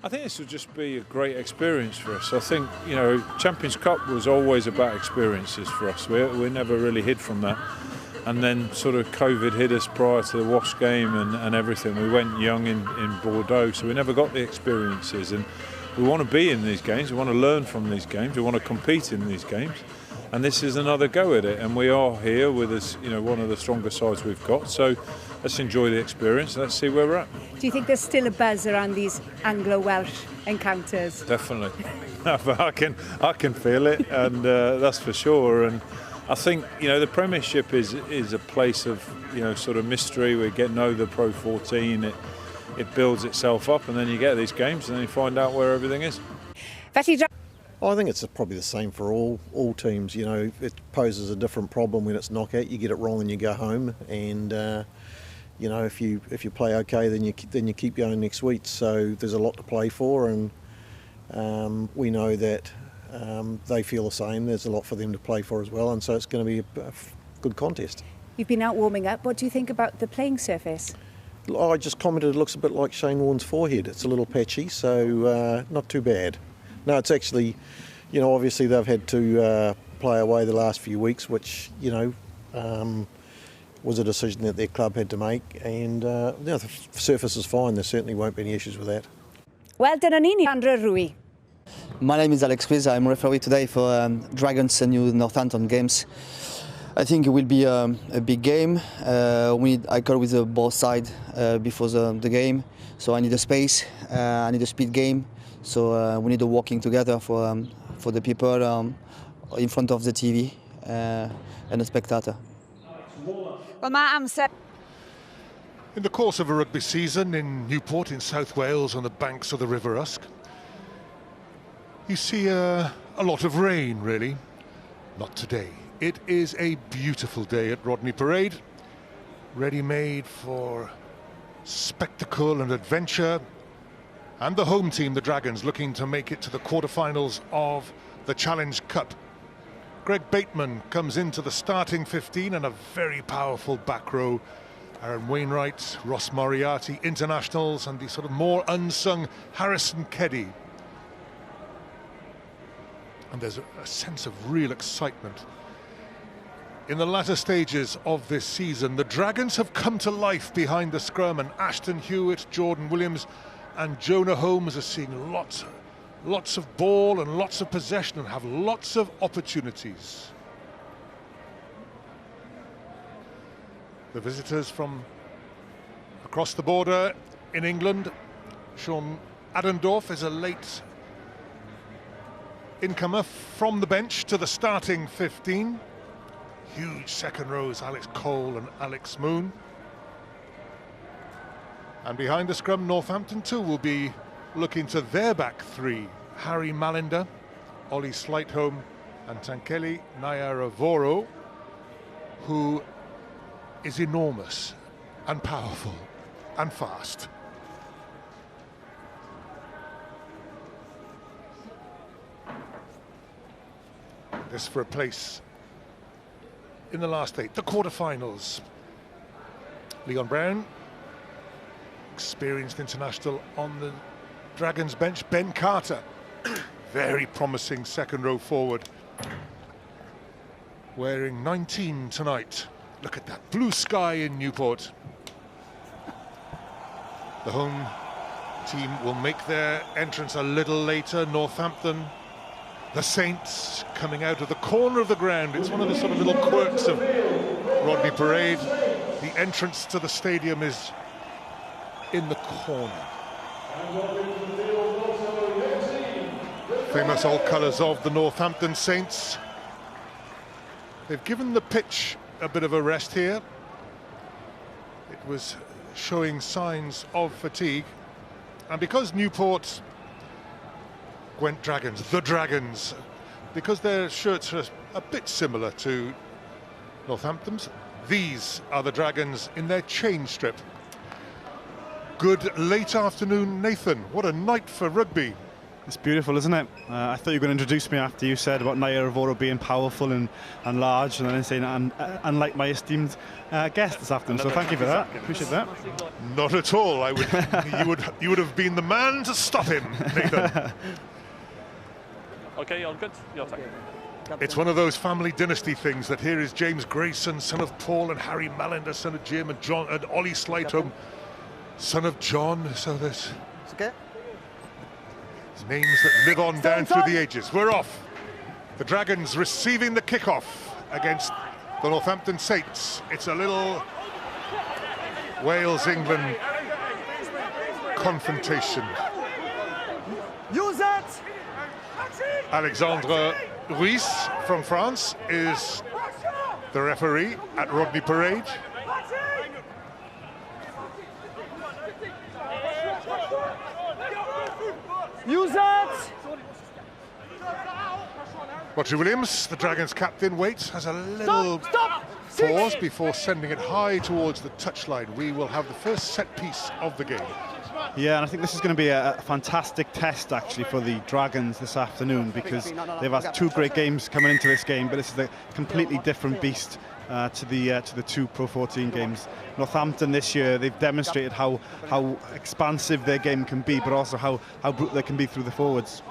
I think this will just be a great experience for us. I think, Champions Cup was always about experiences for us. We never really hid from that. And then sort of COVID hit us prior to the Wasps game and everything. We went young in Bordeaux, so we never got the experiences. And we want to be in these games, we want to learn from these games, we want to compete in these games. And this is another go at it. And we are here with us, one of the stronger sides we've got. So let's enjoy the experience. Let's see where we're at. Do you think there's still a buzz around these Anglo-Welsh encounters? Definitely. I can feel it, and that's for sure. And I think, the Premiership is a place of, sort of mystery. We get to know the Pro 14. It builds itself up, and then you get these games, and then you find out where everything is. I think it's probably the same for all teams. It poses a different problem when it's knockout. You get it wrong and you go home, and if you play okay, then you keep going next week. So there's a lot to play for, and we know that they feel the same. There's a lot for them to play for as well, and so it's going to be a good contest. You've been out warming up. What do you think about the playing surface? I just commented it looks a bit like Shane Warne's forehead. It's a little patchy, so not too bad. No, it's actually, obviously they've had to play away the last few weeks, which, was a decision that their club had to make. And the surface is fine. There certainly won't be any issues with that. Well done, Andrew Rui. My name is Alex Quiz. I'm referee today for Dragons and New Northampton games. I think it will be a big game. I call with both sides before the game, so I need a space. I need a speed game. So we need a working together for the people in front of the TV and the spectator. Well, Matt, in the course of a rugby season in Newport in South Wales on the banks of the River Usk, you see a lot of rain, really. Not today. It is a beautiful day at Rodney Parade, ready-made for spectacle and adventure. And the home team, the Dragons, looking to make it to the quarterfinals of the Challenge Cup. Greg Bateman comes into the starting 15 and a very powerful back row. Aaron Wainwright, Ross Moriarty, internationals, and the sort of more unsung Harrison Keddy. And there's a sense of real excitement. In the latter stages of this season, the Dragons have come to life behind the scrum, and Ashton Hewitt, Jordan Williams and Jonah Holmes are seeing lots of ball and lots of possession and have lots of opportunities. The visitors from across the border in England, Sean Adendorf is a late incomer from the bench to the starting 15. Huge second rows, Alex Cole and Alex Moon. And behind the scrum, Northampton too will be looking to their back three. Harry Malinder, Ollie Slightholme and Tankeli Nyaravoro, who is enormous and powerful and fast. This for a place in the last eight, the quarterfinals. Leon Brown, experienced international on the Dragons bench. Ben Carter, very promising second row forward, wearing 19 tonight. Look at that blue sky in Newport. The home team will make their entrance a little later. Northampton, the Saints coming out of the corner of the ground. It's one of the sort of little quirks of Rodney Parade. The entrance to the stadium is in the corner. Famous old colours of the Northampton Saints. They've given the pitch a bit of a rest here. It was showing signs of fatigue. And because Newport went Dragons, the Dragons, because their shirts are a bit similar to Northampton's, these are the Dragons in their chain strip. Good late afternoon, Nathan. What a night for rugby. It's beautiful, isn't it? I thought you were going to introduce me after you said about Naya Ravoro being powerful and large, and then saying unlike my esteemed guest this afternoon. So thank you for that. Appreciate that. Not at all. I would. you would have been the man to stop him, Nathan. Okay, all good. Your turn. It's one of those family dynasty things that here is James Grayson, son of Paul, and Harry Mallender, son of Jim, and John, and Ollie Slightholm, son of John. So there's names that live on down through the ages. We're off. The Dragons receiving the kickoff against the Northampton Saints. It's a little Wales-England confrontation. Use it! Alexandre Ruiz from France is the referee at Rodney Parade. Use it! Roger Williams, the Dragons captain, waits, has a little pause before sending it high towards the touchline. We will have the first set piece of the game. Yeah, and I think this is going to be a fantastic test actually for the Dragons this afternoon, because they've had 2 great games coming into this game, but this is a completely different beast to the 2 Pro 14 games. Northampton this year, they've demonstrated how expansive their game can be, but also how brutal they can be through the forwards.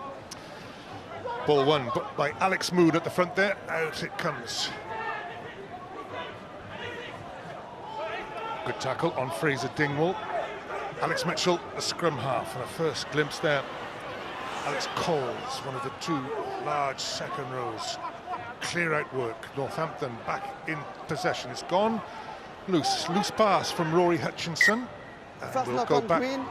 Ball won by Alex Moon at the front there. Out it comes. Good tackle on Fraser Dingwall. Alex Mitchell, the scrum half, and a first glimpse there. Alex Coles, one of the 2 large second rows. Clear out work. Northampton back in possession. It's gone. Loose pass from Rory Hutchinson. First we'll knock go on back Green.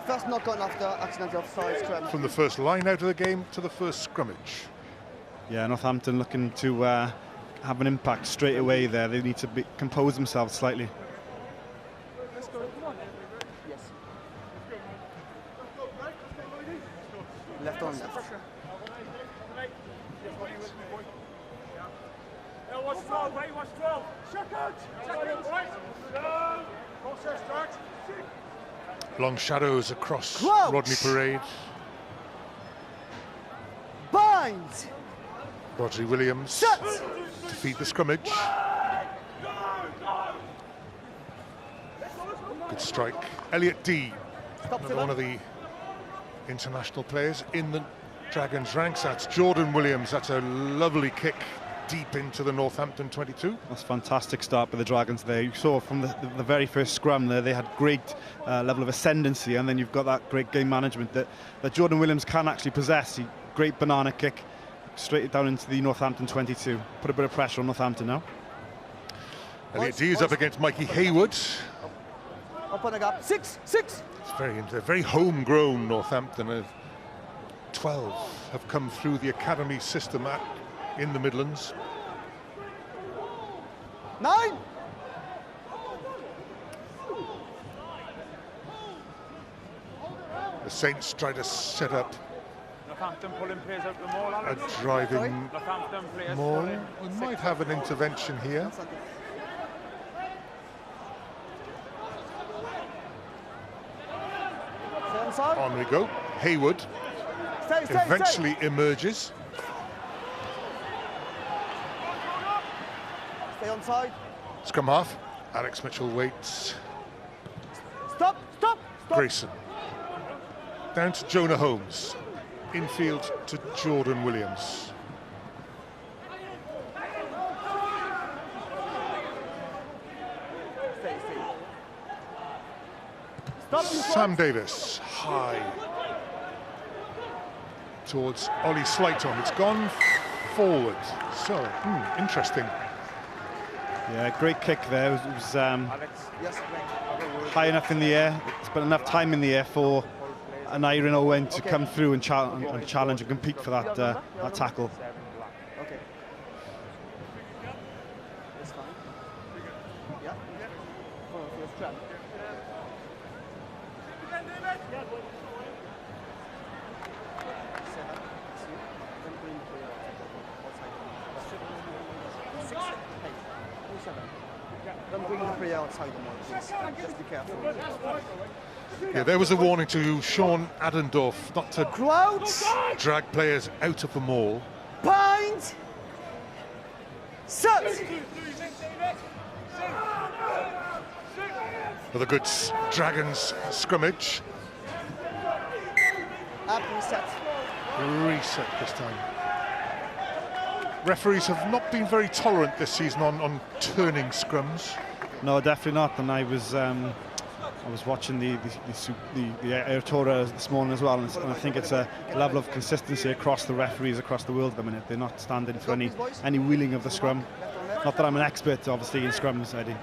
First knock on after accidental offside scrum. from the first line out of the game to the first scrummage. Yeah, Northampton looking to have an impact straight away there. They need to compose themselves slightly. Left on left. Long shadows across Crouch. Rodney Parade. Bind! Rodri Williams Set! to feed the scrummage. Good strike. Elliot D, one of the international players in the Dragons ranks. That's Jordan Williams. That's a lovely kick deep into the Northampton 22. That's a fantastic start by the Dragons there. You saw from the very first scrum there, they had great level of ascendancy, and then you've got that great game management that Jordan Williams can actually possess. Great banana kick straight down into the Northampton 22. Put a bit of pressure on Northampton now. Elliot D is up against Mikey Hayward. Up on the gap. 6! It's very homegrown Northampton. 12 have come through the academy system in the Midlands. 9! The Saints try to set up Northampton pulling players out the maul, a Alex. driving Northampton players maul. pulling. We might have an intervention here. On we go. Hayward eventually emerges. Stay on side. Scrum half. Alex Mitchell waits. Stop! Grayson. Down to Jonah Holmes. Infield to Jordan Williams. Sam Davis, high towards Ollie Slightholm. It's gone forward. So, interesting. Yeah, great kick there. It was high enough in the air. Spent enough time in the air for an Iron Owen to come through and challenge and compete for that tackle. Okay. That's fine. Yeah. First trap. Don't bring the player outside the ball, please. Just be careful. Yeah, there was a warning to Sean Adendorf not to Crouch. drag players out of the maul. Bind. Set. For the good Dragons scrimmage. Up, reset. Reset this time. Referees have not been very tolerant this season on turning scrums. No, definitely not. And I was watching the Air Tour this morning as well, and I think it's a level of consistency across the referees across the world at the minute. They're not standing for any wheeling of the scrum. Not that I'm an expert, obviously, in scrums, Eddie.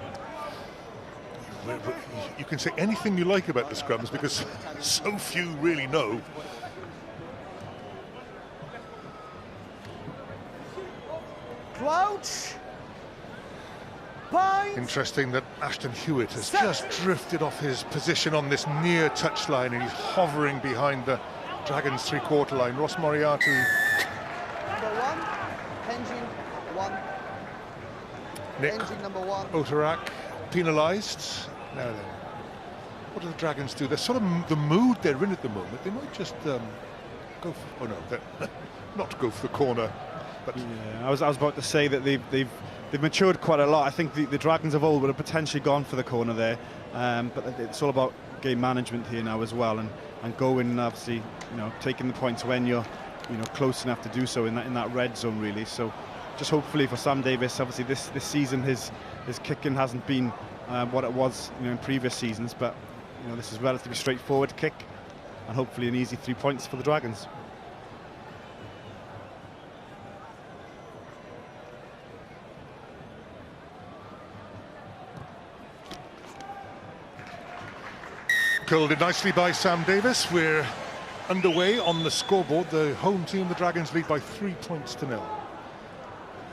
You can say anything you like about the scrums because so few really know. Crouch. Bind. Interesting that Ashton Hewitt has just drifted off his position on this near touchline and he's hovering behind the Dragons three-quarter line. Ross Moriarty. Number 1. Engine 1. Nick Engine number 1. Otarak penalised. Now then, what do the Dragons do? They're sort of the mood they're in at the moment. They might just go for, oh no, not go for the corner. But yeah, I was about to say that they've matured quite a lot. I think the Dragons of old would have potentially gone for the corner there, but it's all about game management here now as well, and going, obviously, taking the points when you're close enough to do so in that red zone, really. So just hopefully for Sam Davis, obviously this season his kicking hasn't been what it was in previous seasons, but this is a relatively straightforward kick, and hopefully an easy 3 points for the Dragons. curled it nicely by Sam Davis. We're underway on the scoreboard. The home team, the Dragons, lead by 3 points to 0.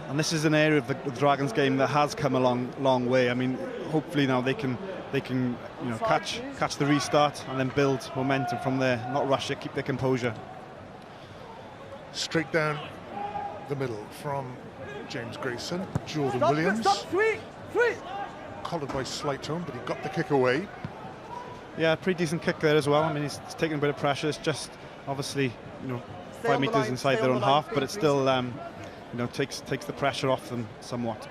And this is an area of the Dragons game that has come a long way. I mean, hopefully now they can catch the restart and then build momentum from there. Not rush it, keep their composure. Straight down the middle from James Grayson. Jordan Stop, Williams. Stop, three. Collared by Slighton, but he got the kick away. Yeah, pretty decent kick there as well. I mean, he's taking a bit of pressure. It's just obviously 5 meters inside their own half, but it still takes the pressure off them somewhat.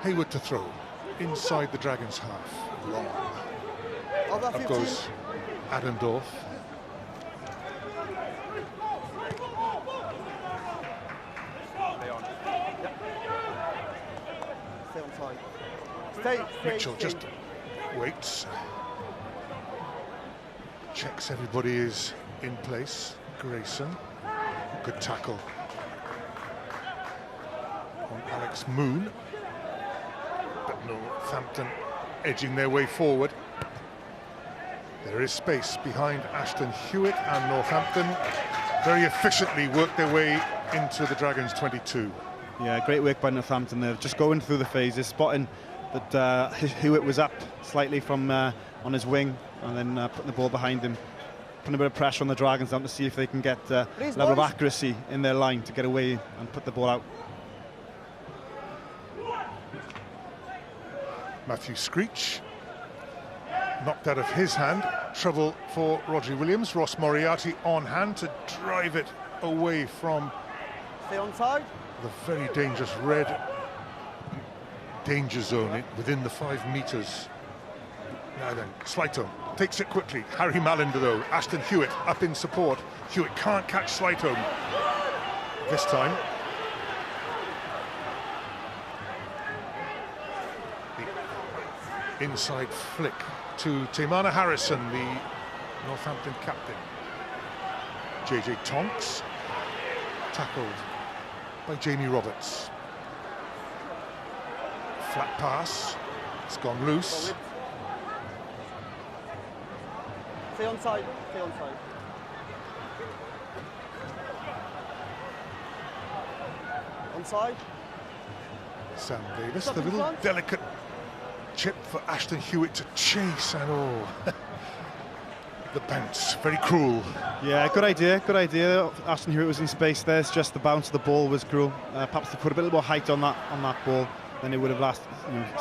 Hayward to throw inside the Dragons' half. Long. Up goes Adendorf. Mitchell just waits, checks everybody is in place. Grayson, good tackle on Alex Moon, but Northampton edging their way forward. There is space behind Ashton Hewitt, and Northampton very efficiently work their way into the Dragons' 22. Yeah, great work by Northampton there, just going through the phases, spotting that Hewitt was up slightly from on his wing, and then putting the ball behind him, putting a bit of pressure on the Dragons down to see if they can get a level of accuracy in their line to get away and put the ball out. Matthew Screech knocked out of his hand. Trouble for Rodri Williams. Ross Moriarty on hand to drive it away from Stay on side. The very dangerous red danger zone within the 5 meters. Now then, Slighton takes it quickly. Harry Mallender though. Ashton Hewitt up in support. Hewitt can't catch Slighton this time. The inside flick to Taimana Harrison, the Northampton captain. JJ Tonks tackled by Jamie Roberts. Flat pass, it's gone loose. Stay on side, stay on side. On side. Sam Davis, the little delicate chip for Ashton Hewitt to chase, and the bounce, very cruel. Yeah, good idea, good idea. Ashton Hewitt was in space there. It's just the bounce of the ball was cruel. Perhaps they put a bit more height on that ball, then it would have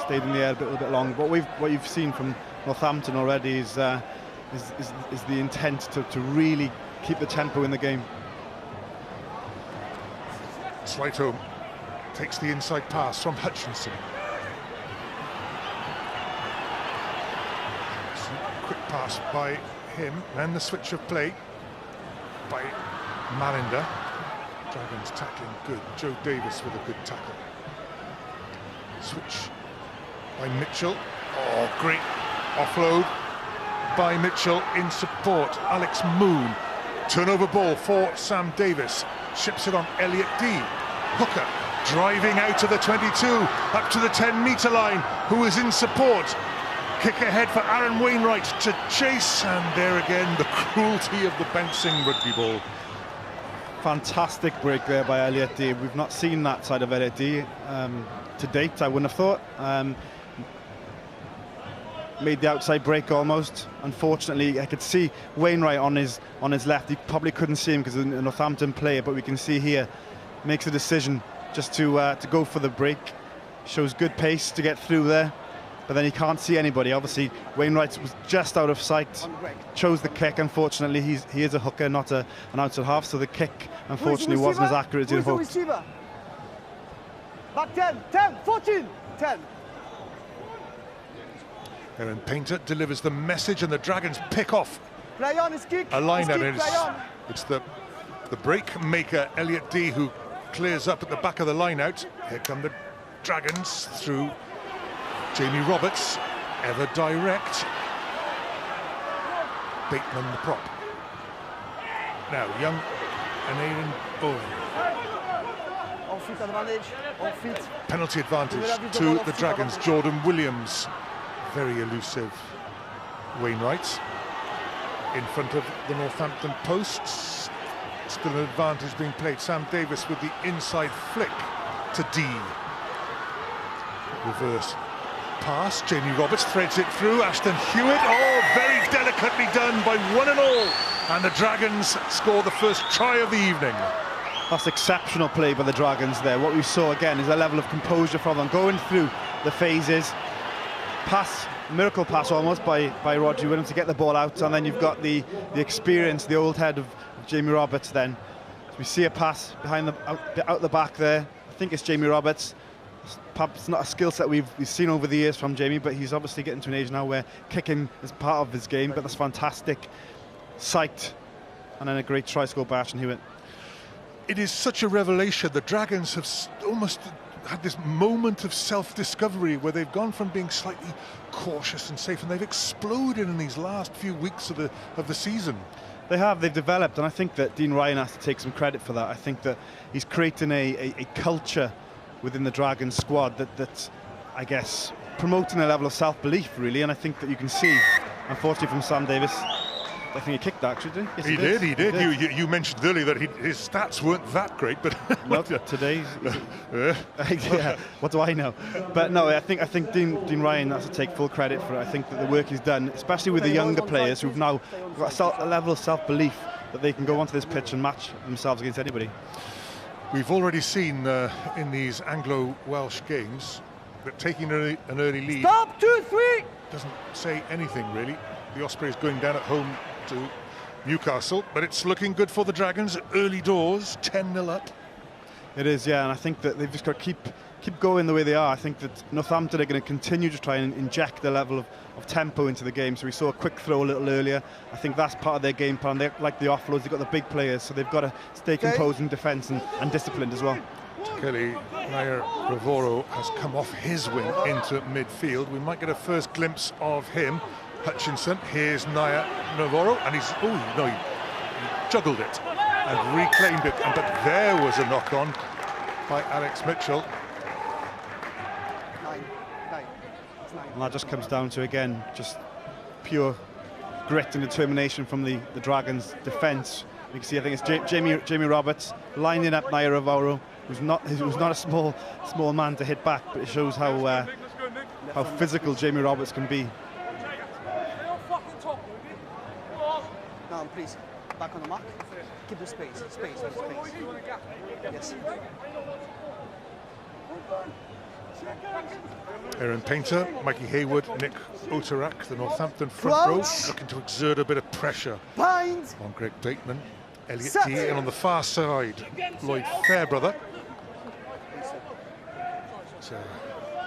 stayed in the air a little bit longer. But what you've seen from Northampton already is the intent to really keep the tempo in the game. Sligo takes the inside pass from Hutchinson. Quick pass by him, then the switch of play by Marinder. Dragons tackling good. Joe Davis with a good tackle. Switch by Mitchell. Oh, great offload by Mitchell in support. Alex Moon. Turnover ball for Sam Davis. Ships it on Elliot D. Hooker driving out to the 22, up to the 10-metre line. Who is in support? Kick ahead for Aaron Wainwright to chase, and there again the cruelty of the bouncing rugby ball. Fantastic break there by Elliot D. We've not seen that side of Elliot D to date, I wouldn't have thought. Made the outside break almost. Unfortunately, I could see Wainwright on his left. You probably couldn't see him because of a Northampton player, but we can see here makes a decision just to go for the break. Shows good pace to get through there, but then he can't see anybody. Obviously, Wainwright was just out of sight. Chose the kick. Unfortunately, he is a hooker, not an outside half, so the kick unfortunately wasn't as accurate as you'd hoped. Back 10, 14, 10. Aaron Painter delivers the message, and the Dragons pick off Play on his kick. a line, and play on. it's the break maker Elliot D who clears up at the back of the line out. Here come the Dragons through Jamie Roberts, ever direct. Bateman the prop. Now Young and Aidan Bowen. On feet advantage. On feet. Penalty advantage to the Dragons. Jordan Williams, very elusive. Wainwright in front of the Northampton posts. Still an advantage being played. Sam Davis with the inside flick to D. Reverse pass. Jamie Roberts threads it through. Ashton Hewitt. Oh, very delicately done by one and all. And the Dragons score the first try of the evening. That's exceptional play by the Dragons there. What we saw again is a level of composure from them, going through the phases. Pass, miracle pass almost by Roger Williams to get the ball out, and then you've got the experience, the old head of Jamie Roberts then. So we see a pass behind out the back there. I think it's Jamie Roberts. Perhaps not a skill set we've seen over the years from Jamie, but he's obviously getting to an age now where kicking is part of his game. But that's fantastic sight, and then a great try score by Ashton Hewitt. It is such a revelation. The Dragons have almost had this moment of self-discovery where they've gone from being slightly cautious and safe, and they've exploded in these last few weeks of the season. They've developed, and I think that Dean Ryan has to take some credit for that. I think that he's creating a culture within the Dragons squad that's, I guess, promoting a level of self-belief, really, and I think that you can see, unfortunately, from Sam Davis. I think he kicked that, actually, didn't he? Yes, he did. You mentioned earlier that his stats weren't that great, but not today. Yeah, what do I know? But no, I think Dean Ryan has to take full credit for it. I think that the work he's done, especially with the younger players who've now got a level of self-belief that they can go onto this pitch and match themselves against anybody. We've already seen in these Anglo-Welsh games that taking an early lead Stop, 2, 3. doesn't say anything really. The Ospreys going down at home to Newcastle, but it's looking good for the Dragons. Early doors, 10-0 up. It is, yeah, and I think that they've just got to keep going the way they are. I think that Northampton are going to continue to try and inject the level of tempo into the game. So we saw a quick throw a little earlier. I think that's part of their game plan. They like the offloads, they've got the big players, so they've got to stay composed in defence and disciplined as well. Kelly Nair Ravoro has come off his wing into midfield. We might get a first glimpse of him. Hutchinson, here's Nair Ravoro, and he juggled it and reclaimed it, but there was a knock-on by Alex Mitchell. 9. And that just comes down to, again, just pure grit and determination from the Dragons' defence. You can see, I think it's Jamie Roberts lining up Nair Ravoro, who's not a small man to hit back, but it shows how physical Jamie Roberts can be. please. Back on the mark. Keep the space. Space. Yes. Aaron Painter, Mikey Hayward, Nick Oterak, the Northampton front row, looking to exert a bit of pressure on Greg Bateman. Elliot D, and on the far side, Lloyd Fairbrother.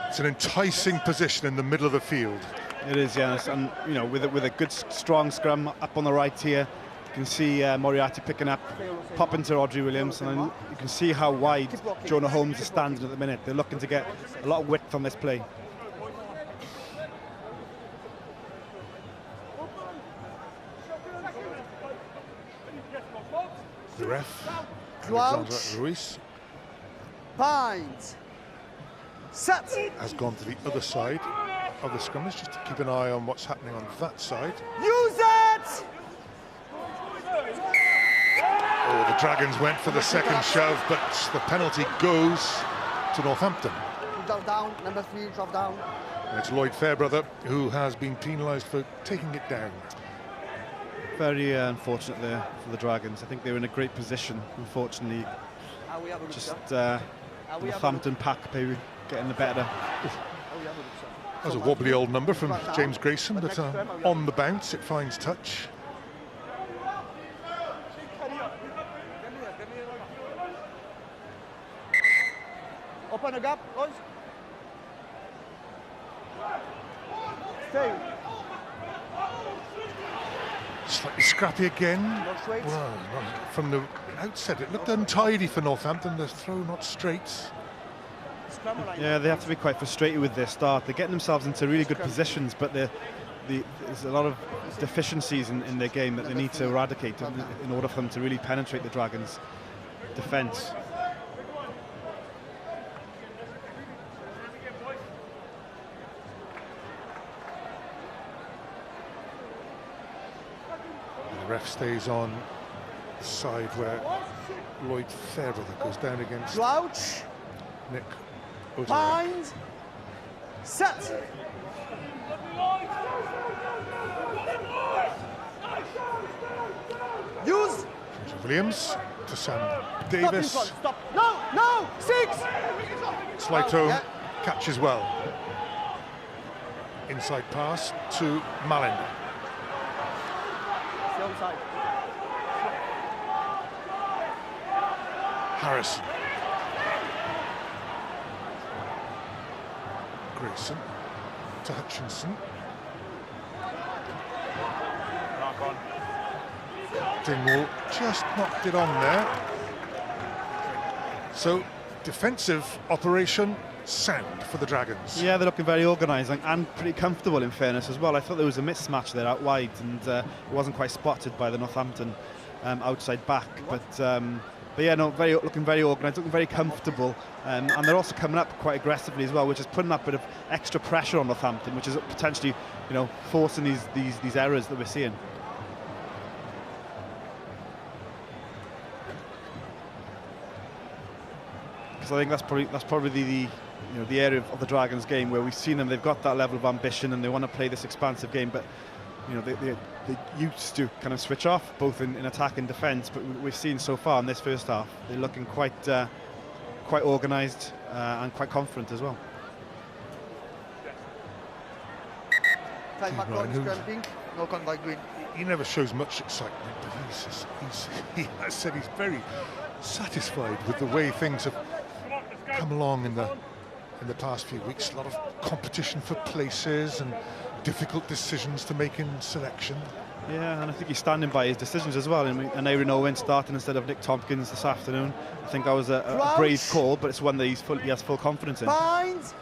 It's an enticing position in the middle of the field. It is, yes, and you know, with a good strong scrum up on the right here, you can see Moriarty picking up, popping to Audrey Williams, and then you can see how wide Jonah Holmes is standing at the minute. They're looking to get a lot of width on this play. The ref, Alexandra Ruiz, Binds. Set. has gone to the other side of the scrummage just to keep an eye on what's happening on that side. Use it! Oh, the Dragons went for the second shove, but the penalty goes to Northampton. Drop down, number 3, drop down. And it's Lloyd Fairbrother who has been penalised for taking it down. Very unfortunate there for the Dragons. I think they were in a great position, unfortunately. Just Northampton pack maybe getting the better. That was a wobbly old number from James Grayson, but on the bounce it finds touch. Open the gap, boys. Stay. Slightly scrappy again. Well, from the outset it looked untidy for Northampton, the throw not straight. Yeah, they have to be quite frustrated with their start. They're getting themselves into really good positions, but there's a lot of deficiencies in their game that they need to eradicate in order for them to really penetrate the Dragons' defence. The ref stays on the side where Lloyd Fairbrother goes down against Nick Oterak. Bind. Set. Use. Williams to Sam Davis. Stop. No, 6. Slytone catches well. Inside pass to Malinder. Harrison. Grayson to Hutchinson. Dingwall just knocked it on there. So, defensive operation sound for the Dragons. Yeah, they're looking very organised and pretty comfortable in fairness as well. I thought there was a mismatch there out wide, and it wasn't quite spotted by the Northampton outside back. But yeah, no, looking very organised, looking very comfortable, and they're also coming up quite aggressively as well, which is putting that bit of extra pressure on Northampton, which is potentially, you know, forcing these errors that we're seeing. Because I think that's probably the area of the Dragons' game where we've seen them. They've got that level of ambition and they want to play this expansive game, but you know they used to kind of switch off both in attack and defence. But we've seen so far in this first half they're looking quite organised and quite confident as well. No contact green. He never shows much excitement, but he has said he's very satisfied with the way things have come along in the past few weeks. A lot of competition for places and difficult decisions to make in selection. Yeah, and I think he's standing by his decisions as well. And Aaron Owen starting instead of Nick Tompkins this afternoon. I think that was a brave call, but it's one that he has full confidence in. Bind.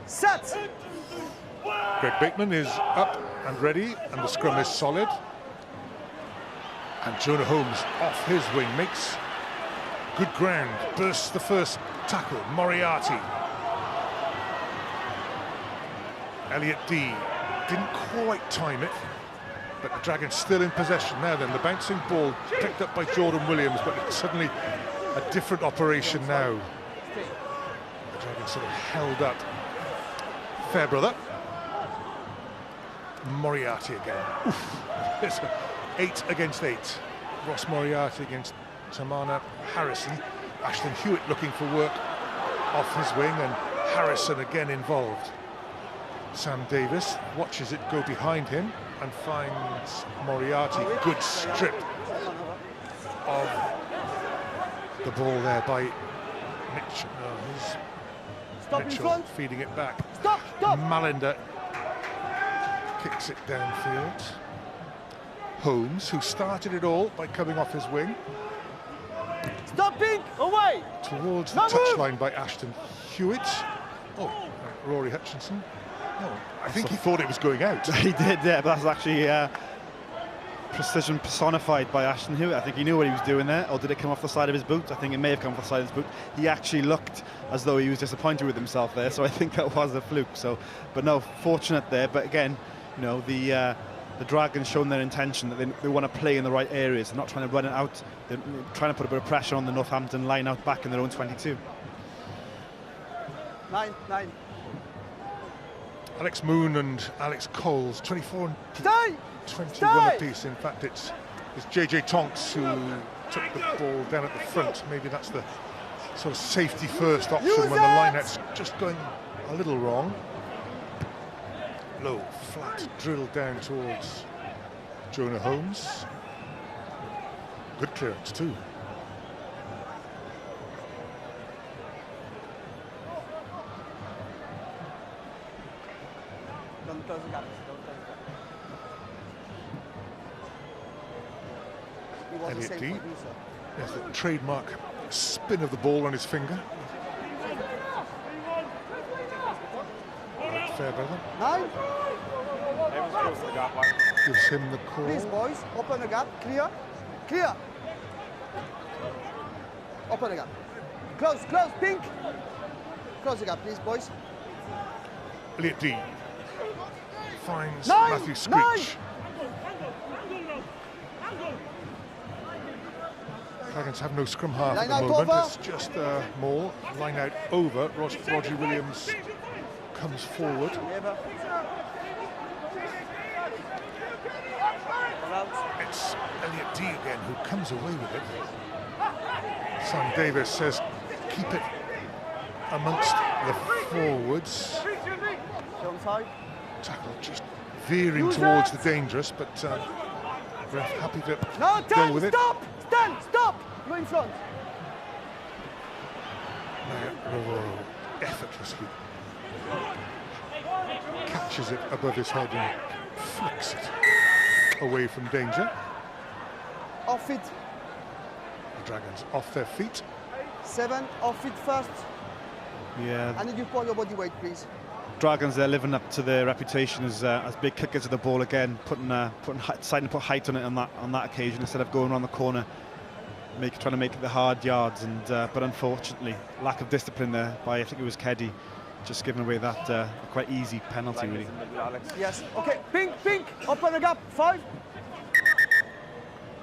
Set. Greg Bateman is up and ready, and the scrum is solid. And Jonah Holmes off his wing makes good ground, bursts the first tackle. Moriarty. Elliot D didn't quite time it, but the Dragons still in possession. Now then, the bouncing ball picked up by Jordan Williams, but it's suddenly a different operation now. The Dragons sort of held up Fairbrother. Moriarty again. Oof. There's 8 against 8. Ross Moriarty against Tamana Harrison. Ashton Hewitt looking for work off his wing, and Harrison again involved. Sam Davis watches it go behind him and finds Moriarty. Good strip of the ball there by Mitchell. No, Mitchell feeding it back. Stop! Malinder kicks it downfield. Holmes, who started it all by coming off his wing. Stopping! Away! Towards the touchline by Ashton Hewitt. Oh, Rory Hutchinson. Oh, I think he thought it was going out. He did, yeah, but that's actually precision personified by Ashton Hewitt. I think he knew what he was doing there. Or did it come off the side of his boot? I think it may have come off the side of his boot. He actually looked as though he was disappointed with himself there, so I think that was a fluke. So, but no, fortunate there. But again, you know, the Dragons shown their intention that they want to play in the right areas. They're not trying to run it out. They're trying to put a bit of pressure on the Northampton line out back in their own 22. 9. Alex Moon and Alex Coles, 24 and Stay! 21 apiece. In fact, it's JJ Tonks who took the ball down at the front. Maybe that's the sort of safety first option when the line-out's just going a little wrong. Low, flat, drilled down towards Jonah Holmes. Good clearance too. Don't close the gap. Elliot D. There's the trademark spin of the ball on his finger. Right, Fairbrother 9. gives him the call. Please, boys, open the gap. Clear. Clear. Open the gap. Close, pink. Close the gap, please, boys. Elliot D. finds 9, Matthew Screech. 9. Dragons have no scrum half Line at the out moment. over. It's just Maul. Line out over. Roger Williams comes forward. It's Elliot D again who comes away with it. Sam Davis says keep it amongst the forwards. Tackle just veering towards the dangerous, but ref happy to go with it. Stop! Stand! Stop! Go in front. Rivero effortlessly catches it above his head and flicks it away from danger. Off it. The Dragons off their feet. 7, off it first. Yeah. I need you to pull your body weight, please. Dragons, they're living up to their reputation as big kickers of the ball again, deciding to put height on it on that occasion instead of going around the corner, trying to make it the hard yards. And but unfortunately, lack of discipline there by, I think it was Keddy, just giving away that quite easy penalty really. Yes. Okay. Pink. Open the gap. 5.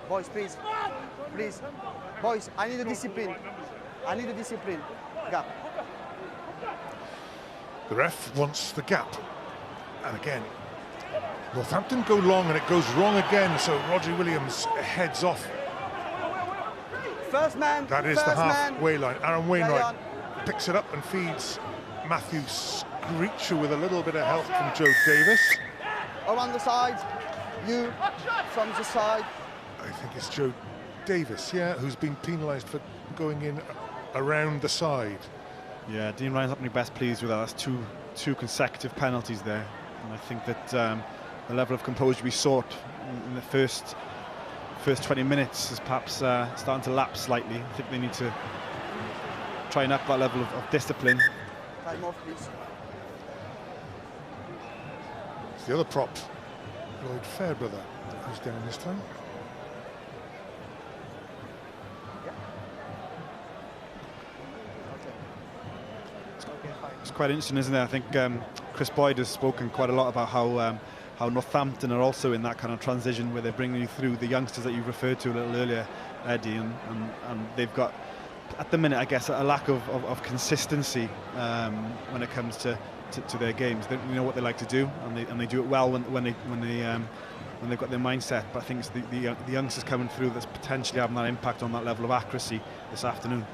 Boys, please. Boys, I need a discipline. Gap. The ref wants the gap. And again, Northampton go long and it goes wrong again, so Roger Williams heads off. First man. That is the halfway line. Aaron Wainwright picks it up and feeds Matthew Screech with a little bit of help from Joe Davis. Around the side. You from the side. I think it's Joe Davis, yeah, who's been penalised for going in around the side. Yeah, Dean Ryan's not going to be best pleased with that. That's two consecutive penalties there. And I think that the level of composure we sought in the first 20 minutes is perhaps starting to lapse slightly. I think they need to try and up that level of discipline. Time off, please. It's the other prop, Lloyd Fairbrother, who's down this time. It's quite interesting, isn't it? I think Chris Boyd has spoken quite a lot about how Northampton are also in that kind of transition where they're bringing you through the youngsters that you referred to a little earlier, Eddie, and they've got, at the minute, I guess, a lack of consistency when it comes to to their games. They know what they like to do, and they do it well when they've got their mindset. But I think it's the youngsters coming through that's potentially having that impact on that level of accuracy this afternoon.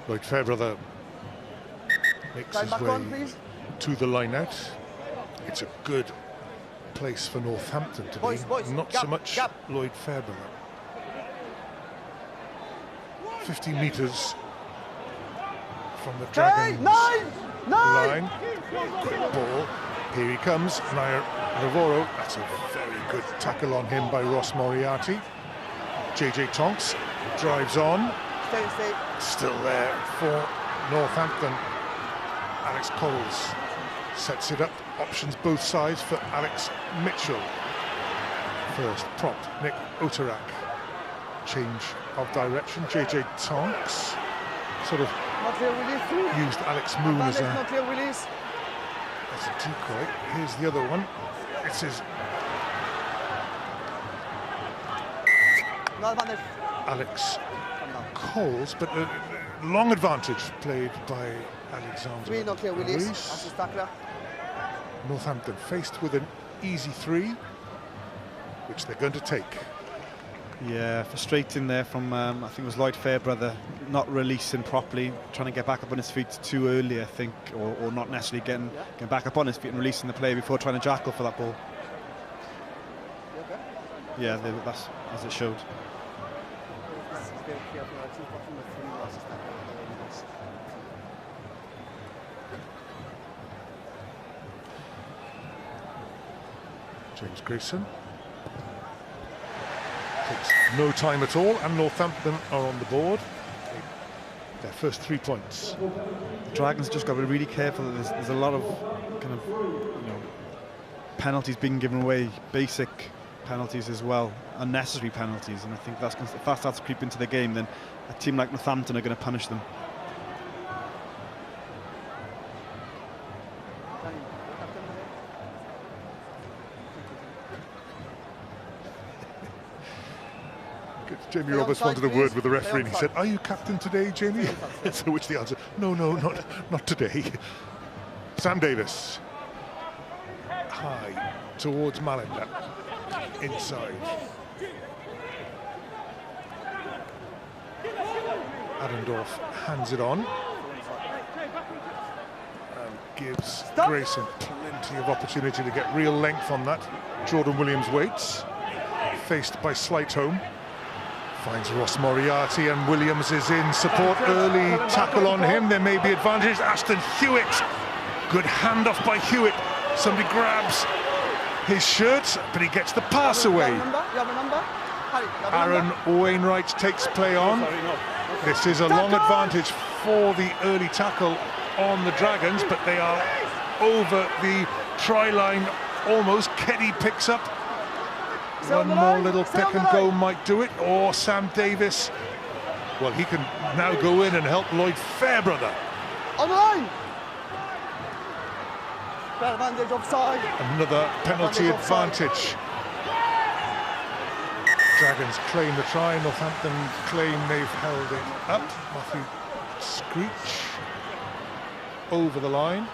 Lloyd Fairbrother makes his way to the line out. It's a good place for Northampton to be, not so much Lloyd Fairbrother. 50 metres from the Dragons line. Quick ball. Here he comes, Nair Rivoro. That's a very good tackle on him by Ross Moriarty. JJ Tonks drives on. Still there for Northampton. Alex Coles sets it up. Options both sides for Alex Mitchell. First prompt, Nick Oterak. Change of direction. JJ Tonks sort of used Alex Moon as a decoy. Here's the other one. It's his Alex Coles, but a long advantage played by Alexander Ruiz. Northampton faced with an easy 3, which they're going to take. Yeah, frustrating there from, I think it was Lloyd Fairbrother, not releasing properly, trying to get back up on his feet too early, I think, or not necessarily getting back up on his feet and releasing the play before trying to jackal for that ball. Yeah, that's as it showed. James Grayson takes no time at all, and Northampton are on the board. Their first 3 points. The Dragons just got to be really careful. There's a lot of kind of penalties being given away, basic penalties as well, unnecessary penalties, and I think that's if that starts to creep into the game, then a team like Northampton are going to punish them. Jamie Roberts wanted a word with the referee and he said, "Are you captain today, Jamie?" To which the answer, no, not today. Sam Davis. High towards Malander. Inside. Adendorf hands it on. And gives Grayson plenty of opportunity to get real length on that. Jordan Williams waits. Faced by Slightholme. Finds Ross Moriarty, and Williams is in support. Early tackle on him. There may be advantage. Aston Hewitt. Good handoff by Hewitt. Somebody grabs his shirt, but he gets the pass away. Aaron Wainwright takes play on. This is a long advantage for the early tackle on the Dragons, but they are over the try line almost. Keddy picks up. One more little pick and go might do it, or Sam Davis. Well, he can now go in and help Lloyd Fairbrother. On the line. Advantage offside. Another penalty advantage. Dragons claim the try. Northampton claim they've held it up. Matthew Screech over the line.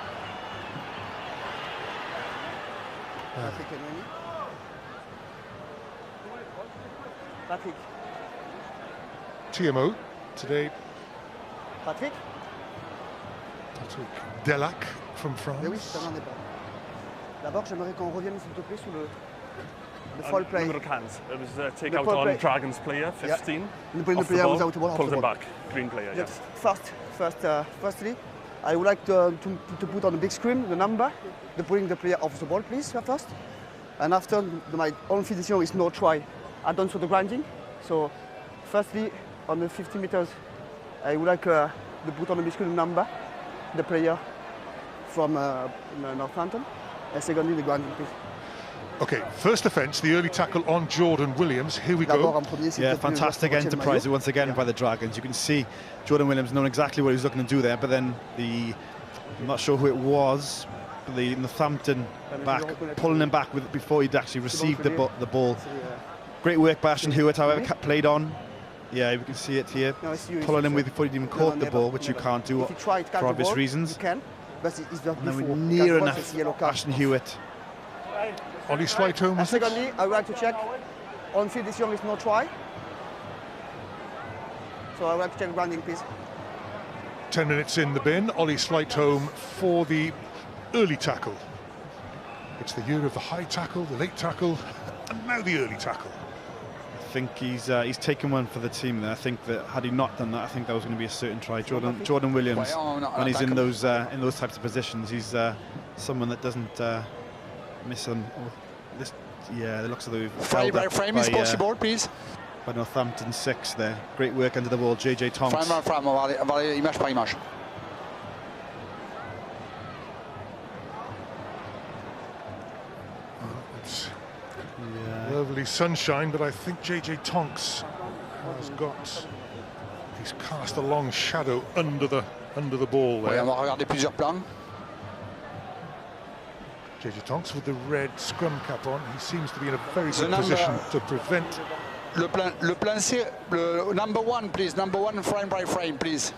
Patrick. TMO today. Patrick Delac from France. Oui, c'est un départ. D'abord, j'aimerais qu'on revienne, s'il te plaît, sur le foul play. Number of hands. It was take out on Dragons player, 15. Yeah. The player was out the ball. Pulls him back. Green player, yes. Firstly, I would like to put on the big screen the number, putting the player off the ball, please, first. And after, my own decision is no try. I done for the grinding. So, firstly, on the 50 meters, I would like to put on the big screen number, the player from Northampton. And secondly, the grinding, please. Okay, first offence, the early tackle on Jordan Williams. Here we go. Yeah, fantastic enterprise once again by the Dragons. You can see Jordan Williams knowing exactly what he was looking to do there, but then I'm not sure who it was, but the Northampton back, pulling him back before he'd actually received the ball. Great work by Ashton Hewitt, however, played on. Yeah, we can see it here. No, it's you, Pulling him it's before he even caught the ball, which you can't do If you try to catch for the obvious ball, reasons. You can, but it's just And then before. we're near Catch the ball, it's yellow enough card. Ashton Hewitt. Ollie Slighto, And was it? secondly, I would like to check on field this young is no try. So I would like to check grounding, please. 10 minutes in the bin. Ollie Slighto for the early tackle. It's the year of the high tackle, the late tackle, and now the early tackle. I think he's taken one for the team there. I think that had he not done that, I think that was going to be a certain try. Jordan Williams, when he's in those types of positions, he's someone that doesn't miss them. Yeah, the looks of the frame is possible, please. By Northampton 6 there. Great work under the ball, JJ Tonks. Frame, on va aller image par image. It's lovely sunshine, but I think JJ Tonks has got, he's cast a long shadow under the ball there. Oui, on va regarder plusieurs plans. JJ Tonks with the red scrum cap on, he seems to be in a very good position to prevent. Le plan C, le number one, please. Number one, frame by frame, please.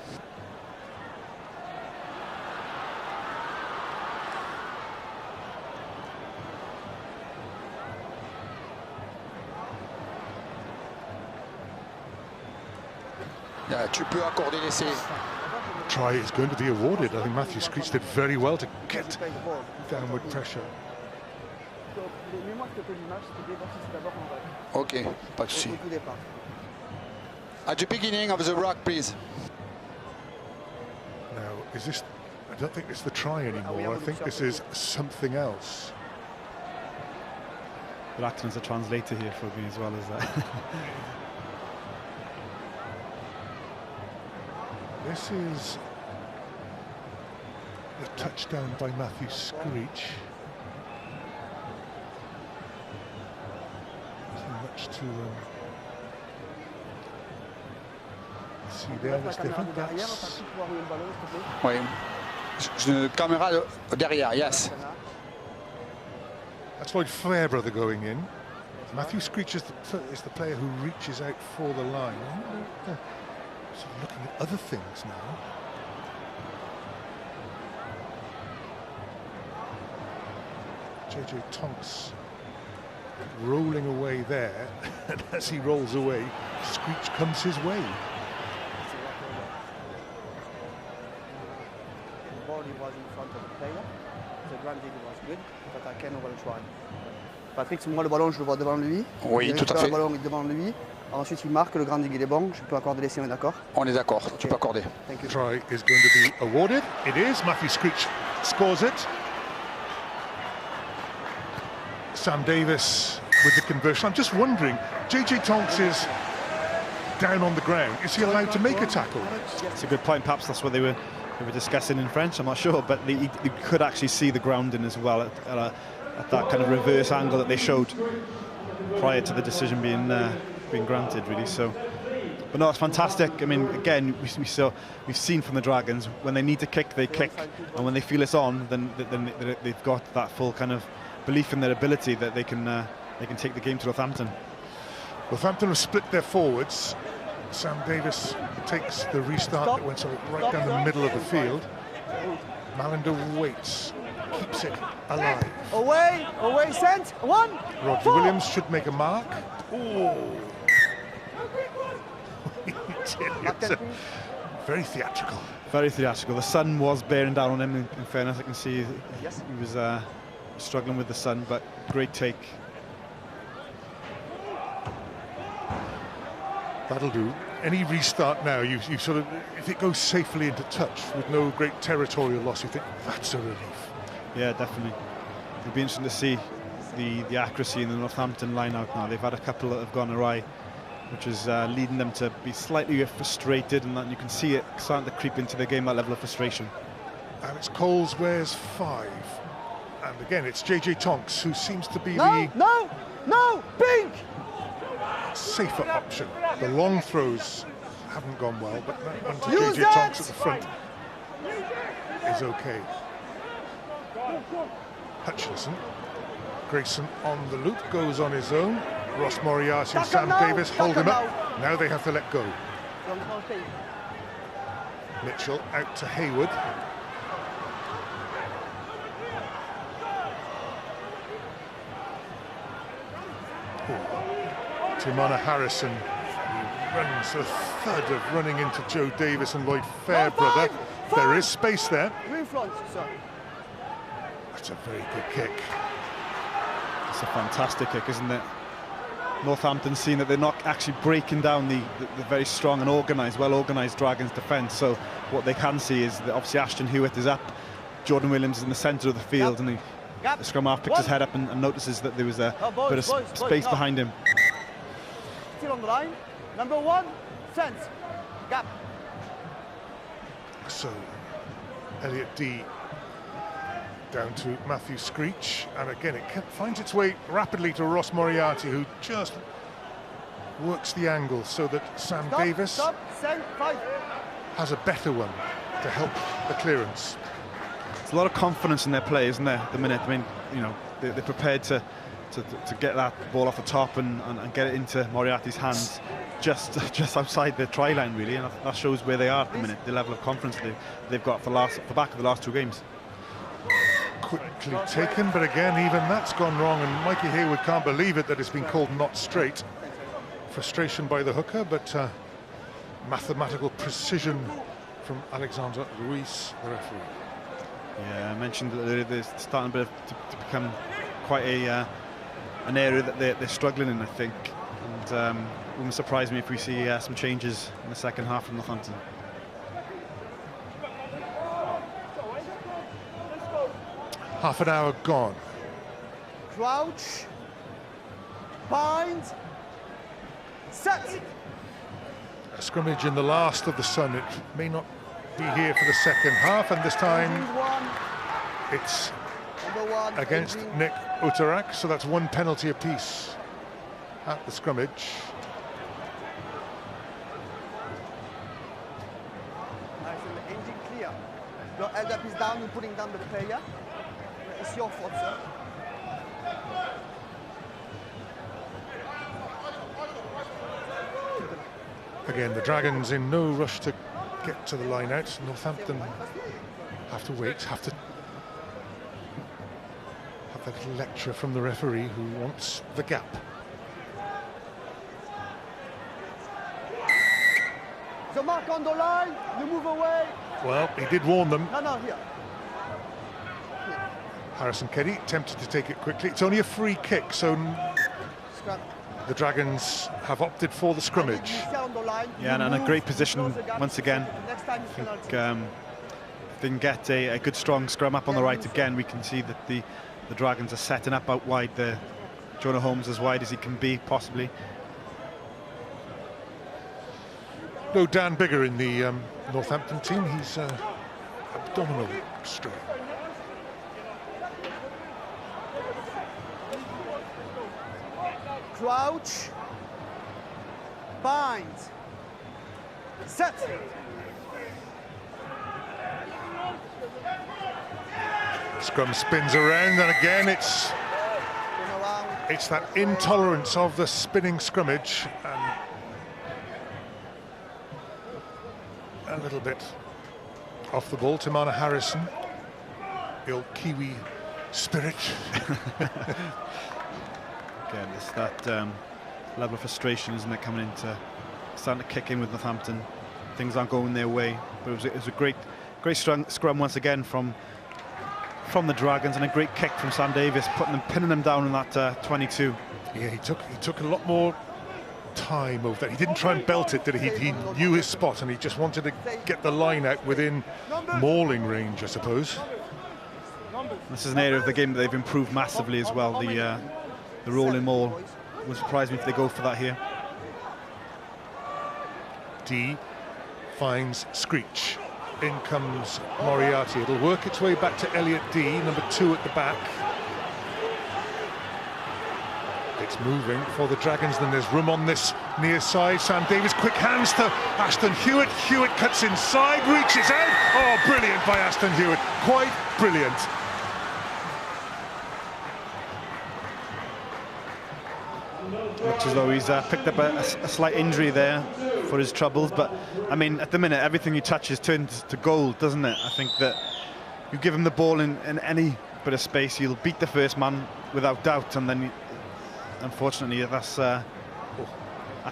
Yeah, tu peux accorder l'essai. Try is going to be awarded. I think Matthew Screech did very well to get downward pressure. Okay, pas de souci. At the beginning of the rock, please. Now, is this? I don't think it's the try anymore. I think this is something else. But acting as a translator here for me as well as that. This is the touchdown by Matthew Screech. Much to see there, that's different. That's Oui. Caméra derrière, yes. That's Lloyd Fairbrother going in. Matthew Screech is the player who reaches out for the line. Sort of looking at other things now. JJ Tonks rolling away there, and as he rolls away, Screech comes his way. The ball was in front of the player. The grounding was good, but I can well try. Patrick, moi le ballon, je le vois devant lui. Oui, tout à fait. Le ballon est devant lui. Ensuite, il marque, le grounding il est bon. Je peux accorder l'essai, on est d'accord? On est d'accord, tu peux accorder. Try is going to be awarded. It is. Matthew Screech scores it. Sam Davis with the conversion. I'm just wondering, JJ Tonks is down on the ground. Is he allowed to make a tackle? It's a good point. Perhaps that's what they were discussing in French. I'm not sure, but you could actually see the grounding as well at that kind of reverse angle that they showed prior to the decision being granted, really. So, but no, it's fantastic. I mean, again, we've seen from the Dragons, when they need to kick, they kick, and when they feel it's on, then they've got that full kind of belief in their ability that they can take the game to Northampton. Northampton have split their forwards. Sam Davis takes the restart that went sort of right down the middle of the field. Malander waits, keeps it alive. Away, sent, one. Roger Williams should make a mark. Oh. Very theatrical. Very theatrical. The sun was bearing down on him, in fairness. I can see he was struggling with the sun, but great take. That'll do. Any restart now, you sort of, if it goes safely into touch with no great territorial loss, you think that's a relief. Yeah, definitely. It'll be interesting to see the accuracy in the Northampton line-out now. They've had a couple that have gone awry, which is leading them to be slightly frustrated, and that you can see it starting to creep into the game, that level of frustration. Alex Coles wears 5. And again, it's JJ Tonks who seems to be No, pink! safer option. The long throws haven't gone well, but that one to JJ Tonks at the front is okay. Hutchinson, Grayson on the loop, goes on his own. Ross Moriarty and Sam Davis hold him up. Now they have to let go. Mitchell out to Hayward. Timana Harrison runs a thud of running into Joe Davis and Lloyd Fairbrother. There is space there. That's a very good kick. It's a fantastic kick, isn't it? Northampton seeing that they're not actually breaking down the very strong and organised, well-organised Dragons defence. So what they can see is that obviously Ashton Hewitt is up, Jordan Williams is in the centre of the field, and the scrum half picks his head up and notices that there was a bit of space behind him. Still on the line. Number 1, sense. Gap. So Elliot D down to Matthew Screech, and again it finds its way rapidly to Ross Moriarty, who just works the angle so that Sam Davis has a better one to help the clearance. There's a lot of confidence in their play, isn't there, at the minute? I mean, you know, they're prepared to get that ball off the top and get it into Moriarty's hands just outside the try line, really, and that shows where they are at the minute, the level of confidence they've got for the back of the last 2 games. Quickly taken, but again, even that's gone wrong, and Mikey Hayward can't believe it that it's been called not straight. Frustration by the hooker, but mathematical precision from Alexander Ruiz, the referee. Yeah, I mentioned that they're starting to become quite an area that they're struggling in, I think, and it wouldn't surprise me if we see some changes in the second half from Northampton. Half an hour gone. Crouch, bind, set. A scrimmage in the last of the sun. It may not be here for the second half, and this time it's against Nick Utarak, so that's 1 penalty apiece at the scrimmage. Engine clear. Your head up is down, you're putting down the player. It's your fault, sir. Again, the Dragons in no rush to get to the line out. Northampton have to wait, have that little lecture from the referee who wants the gap. The mark on the line, you move away. Well, he did warn them. No, here. Harrison Keddy tempted to take it quickly. It's only a free kick, so the Dragons have opted for the scrimmage. Yeah, and a great position once again. I think if they can get a good strong scrum up on the right again, we can see that the Dragons are setting up out wide there. Jonah Holmes as wide as he can be, possibly. No Dan Bigger in the Northampton team. He's abdominal strain. Crouch, bind, set. Scrum spins around, and again it's that intolerance of the spinning scrimmage, and a little bit off the ball. Timana Harrison, the old Kiwi spirit. Again, it's that level of frustration, isn't it, coming into starting to kick in with Northampton. Things aren't going their way, but it was a great scrum once again from the Dragons, and a great kick from Sam Davis, pinning them down on that 22. Yeah, he took a lot more time over that. He didn't try and belt it, did he? He knew his spot, and he just wanted to get the line out within mauling range, I suppose. This is an area of the game that they've improved massively as well. The rolling maul wouldn't surprise me if they go for that here. D finds Screech. In comes Moriarty. It'll work its way back to Elliot D, number 2 at the back. It's moving for the Dragons, then there's room on this near side. Sam Davis, quick hands to Ashton Hewitt. Hewitt cuts inside, reaches out. Oh, brilliant by Ashton Hewitt. Quite brilliant. Looks as though he's picked up a slight injury there for his troubles, but I mean, at the minute, everything he touches turns to gold, doesn't it? I think that you give him the ball in any bit of space, he'll beat the first man without doubt, and then unfortunately that's at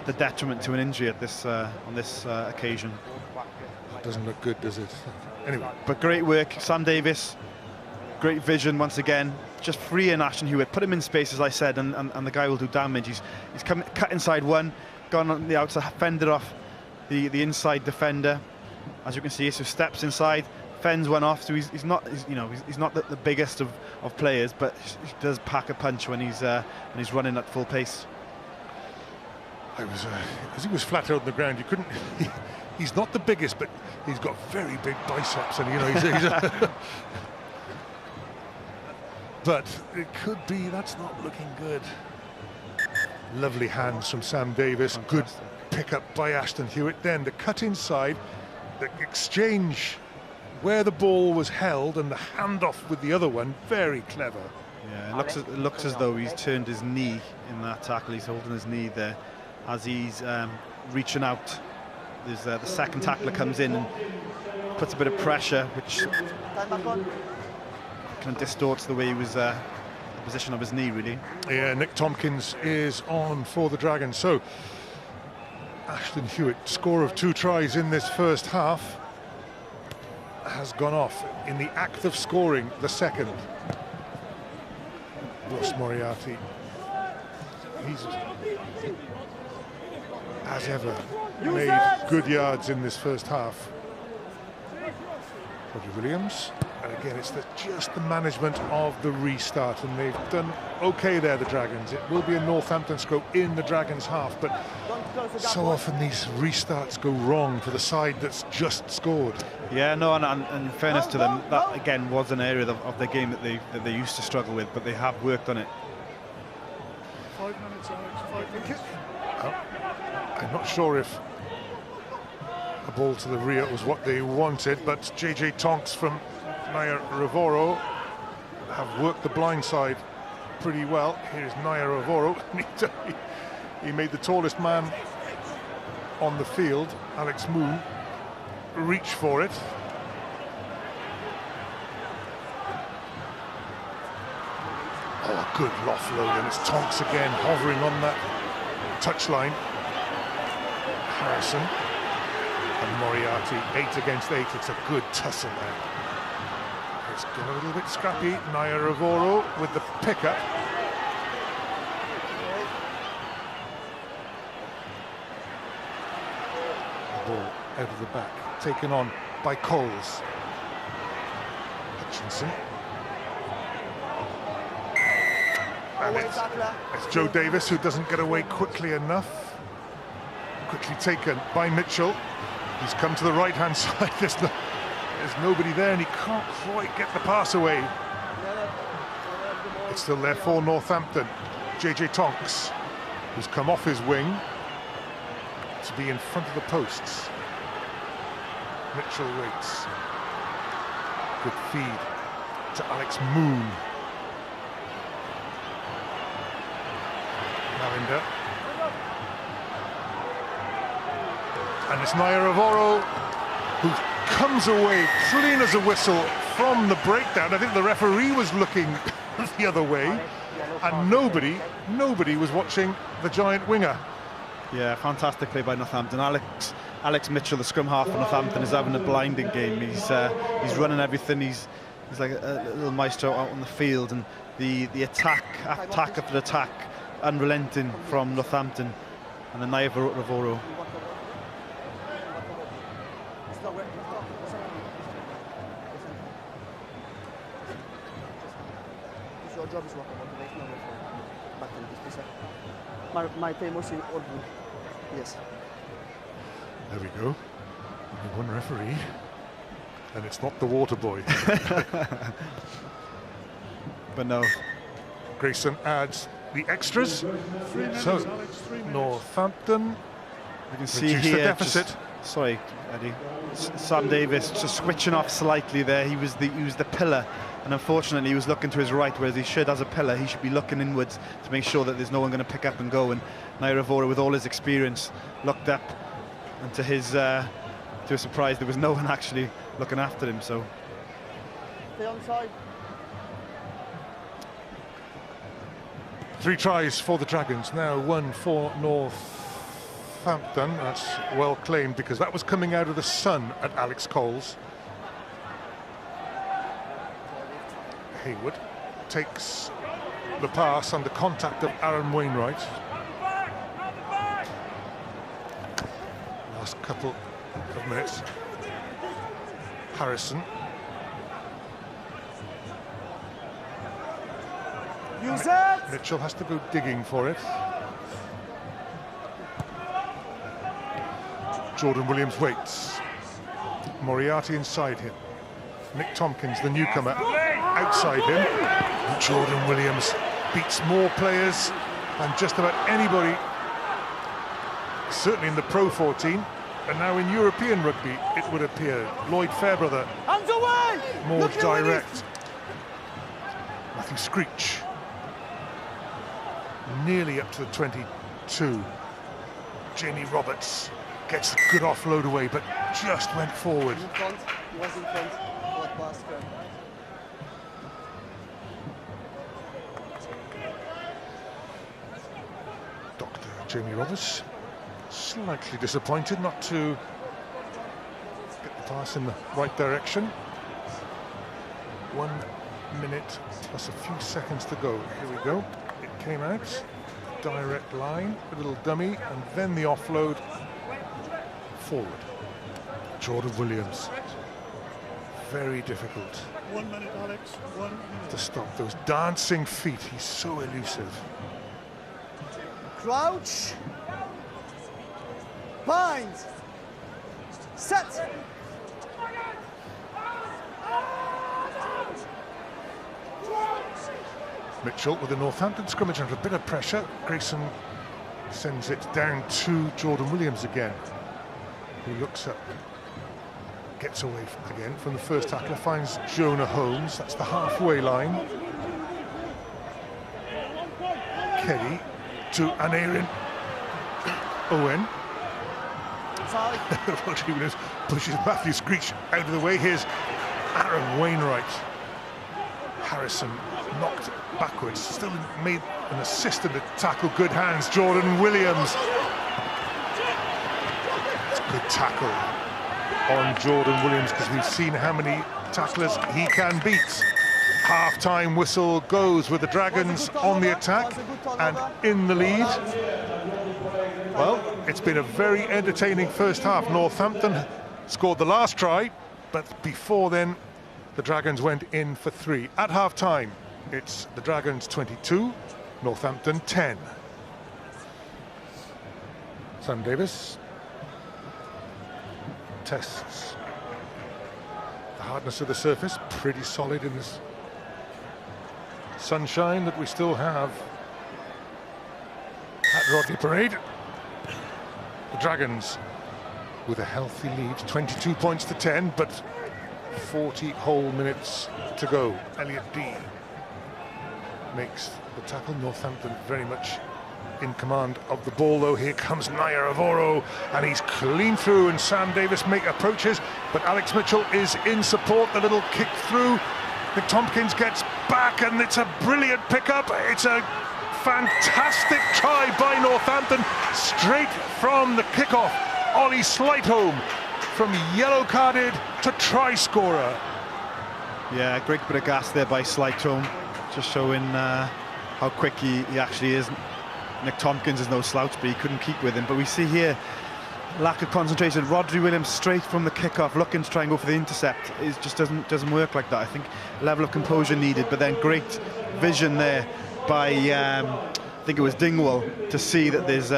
the detriment to an injury at this on this occasion. Doesn't look good, does it? Anyway, but great work, Sam Davis. Great vision once again. Just freeing Ashton Hewitt, put him in space, as I said, and the guy will do damage. He's cut inside one, gone on the outside, fended off the inside defender. As you can see, so steps inside, fends one off. So he's not the biggest of players, but he does pack a punch when he's running at full pace. As he was flat out on the ground, you couldn't. He's not the biggest, but he's got very big biceps, and he's but it could be that's not looking good. Lovely hands from Sam Davis. Fantastic. Good pick-up by Ashton Hewitt. Then the cut inside, the exchange where the ball was held and the handoff with the other one, very clever. Yeah, it looks as though he's turned his knee in that tackle. He's holding his knee there as he's reaching out. There's the second tackler comes in and puts a bit of pressure, which kind of distorts the way he was the position of his knee, really. Yeah, Nick Tompkins is on for the Dragons. So Ashton Hewitt, score of 2 tries in this first half, has gone off in the act of scoring the second. Ross Moriarty, he's as ever made good yards in this first half. Roger Williams, and again it's just the management of the restart, and they've done okay there, the Dragons. It will be a Northampton stroke in the Dragons half, but so often these restarts go wrong for the side that's just scored. Yeah, no, and in fairness to them, that again was an area of the game that they used to struggle with, but they have worked on it. 5 minutes, Alex, 5 minutes. I'm not sure if a ball to the rear was what they wanted, but JJ Tonks from Naya Ravoro have worked the blind side pretty well. Here's Naya Ravoro. He made the tallest man on the field, Alex Moon, reach for it. Oh, good offload, and it's Tonks again hovering on that touchline. Harrison and Moriarty, 8 against 8. It's a good tussle there. It's been a little bit scrappy. Naya Ravoro with the pickup. Ball out of the back, taken on by Coles. Hutchinson. And it's Joe Davis who doesn't get away quickly enough. Quickly taken by Mitchell. He's come to the right-hand side. There's nobody there, and he can't quite get the pass away. It's still there for Northampton. JJ Tonks, who's come off his wing to be in front of the posts. Mitchell waits. Good feed to Alex Moon. Marinder. And it's Naya Ravoro who comes away clean as a whistle from the breakdown. I think the referee was looking the other way, and nobody was watching the giant winger. Yeah, fantastic play by Northampton. Alex Mitchell, the scrum half for Northampton, is having a blinding game. He's running everything. He's like a little maestro out on the field, and the attack after attack, unrelenting from Northampton. And then Naya Ravoro. My famous in Orbu. Yes. There we go. Only one referee, and it's not the water boy. But no. Grayson adds the extras. So Northampton you can see here the deficit Sorry, Eddie. Sam Davis just switching off slightly there. He was the pillar, and unfortunately he was looking to his right, whereas he should, as a pillar, he should be looking inwards to make sure that there's no one going to pick up and go. And Nair Avora, with all his experience, looked up, and to his to his surprise, there was no one actually looking after him. So. Stay on side. 3 tries for the Dragons, now 1 for Northampton. That's well claimed, because that was coming out of the sun at Alex Coles. Haywood takes the pass under contact of Aaron Wainwright. Last couple of minutes. Harrison. Mitchell has to go digging for it. Jordan Williams waits. Moriarty inside him. Nick Tompkins, the newcomer, outside him. And Jordan Williams beats more players than just about anybody, certainly in the Pro 14, and now in European rugby, it would appear. Lloyd Fairbrother, more direct. Matthew Screech, nearly up to the 22. Jamie Roberts gets a good offload away, but just went forward. In front. He was in front. Dr. Jamie Roberts, slightly disappointed not to get the pass in the right direction. 1 minute plus a few seconds to go. Here we go. It came out. Direct line, a little dummy, and then the offload forward. Jordan Williams. Very difficult. 1 minute, Alex. 1 minute. To stop those dancing feet. He's so elusive. Crouch. Bind. Set. Mitchell with the Northampton scrimmage under a bit of pressure. Grayson sends it down to Jordan Williams again. He looks up, gets away again from the first tackler, finds Jonah Holmes. That's the halfway line. Kelly to Aneirin Owen. Roger Williams pushes Matthew Screech out of the way. Here's Aaron Wainwright. Harrison knocked backwards, still made an assist in the tackle. Good hands, Jordan Williams. It's a good tackle on Jordan Williams, because we've seen how many tacklers he can beat. Half-time whistle goes with the Dragons on the attack and in the lead. Well, it's been a very entertaining first half. Northampton scored the last try, but before then the Dragons went in for 3. At half-time, it's the Dragons 22, Northampton 10. Sam Davis tests the hardness of the surface, pretty solid in this sunshine that we still have at Rodney Parade. The Dragons with a healthy lead, 22 points to 10, but 40 whole minutes to go. Elliot D makes the tackle. Northampton very much in command of the ball, though. Here comes Nair Avora, and he's clean through, and Sam Davis approaches, but Alex Mitchell is in support. The little kick through. Nick Tompkins gets back, and it's a brilliant pickup. It's a fantastic try by Northampton, straight from the kickoff. Ollie Slightholme, from yellow carded to try scorer. Yeah, great bit of gas there by Slightholme, just showing how quick he actually is. Nick Tompkins is no slouch, but he couldn't keep with him. But we see here lack of concentration. Rodri Williams straight from the kickoff, looking to try and go for the intercept. It just doesn't work like that. I think level of composure needed, but then great vision there by I think it was Dingwall, to see that there's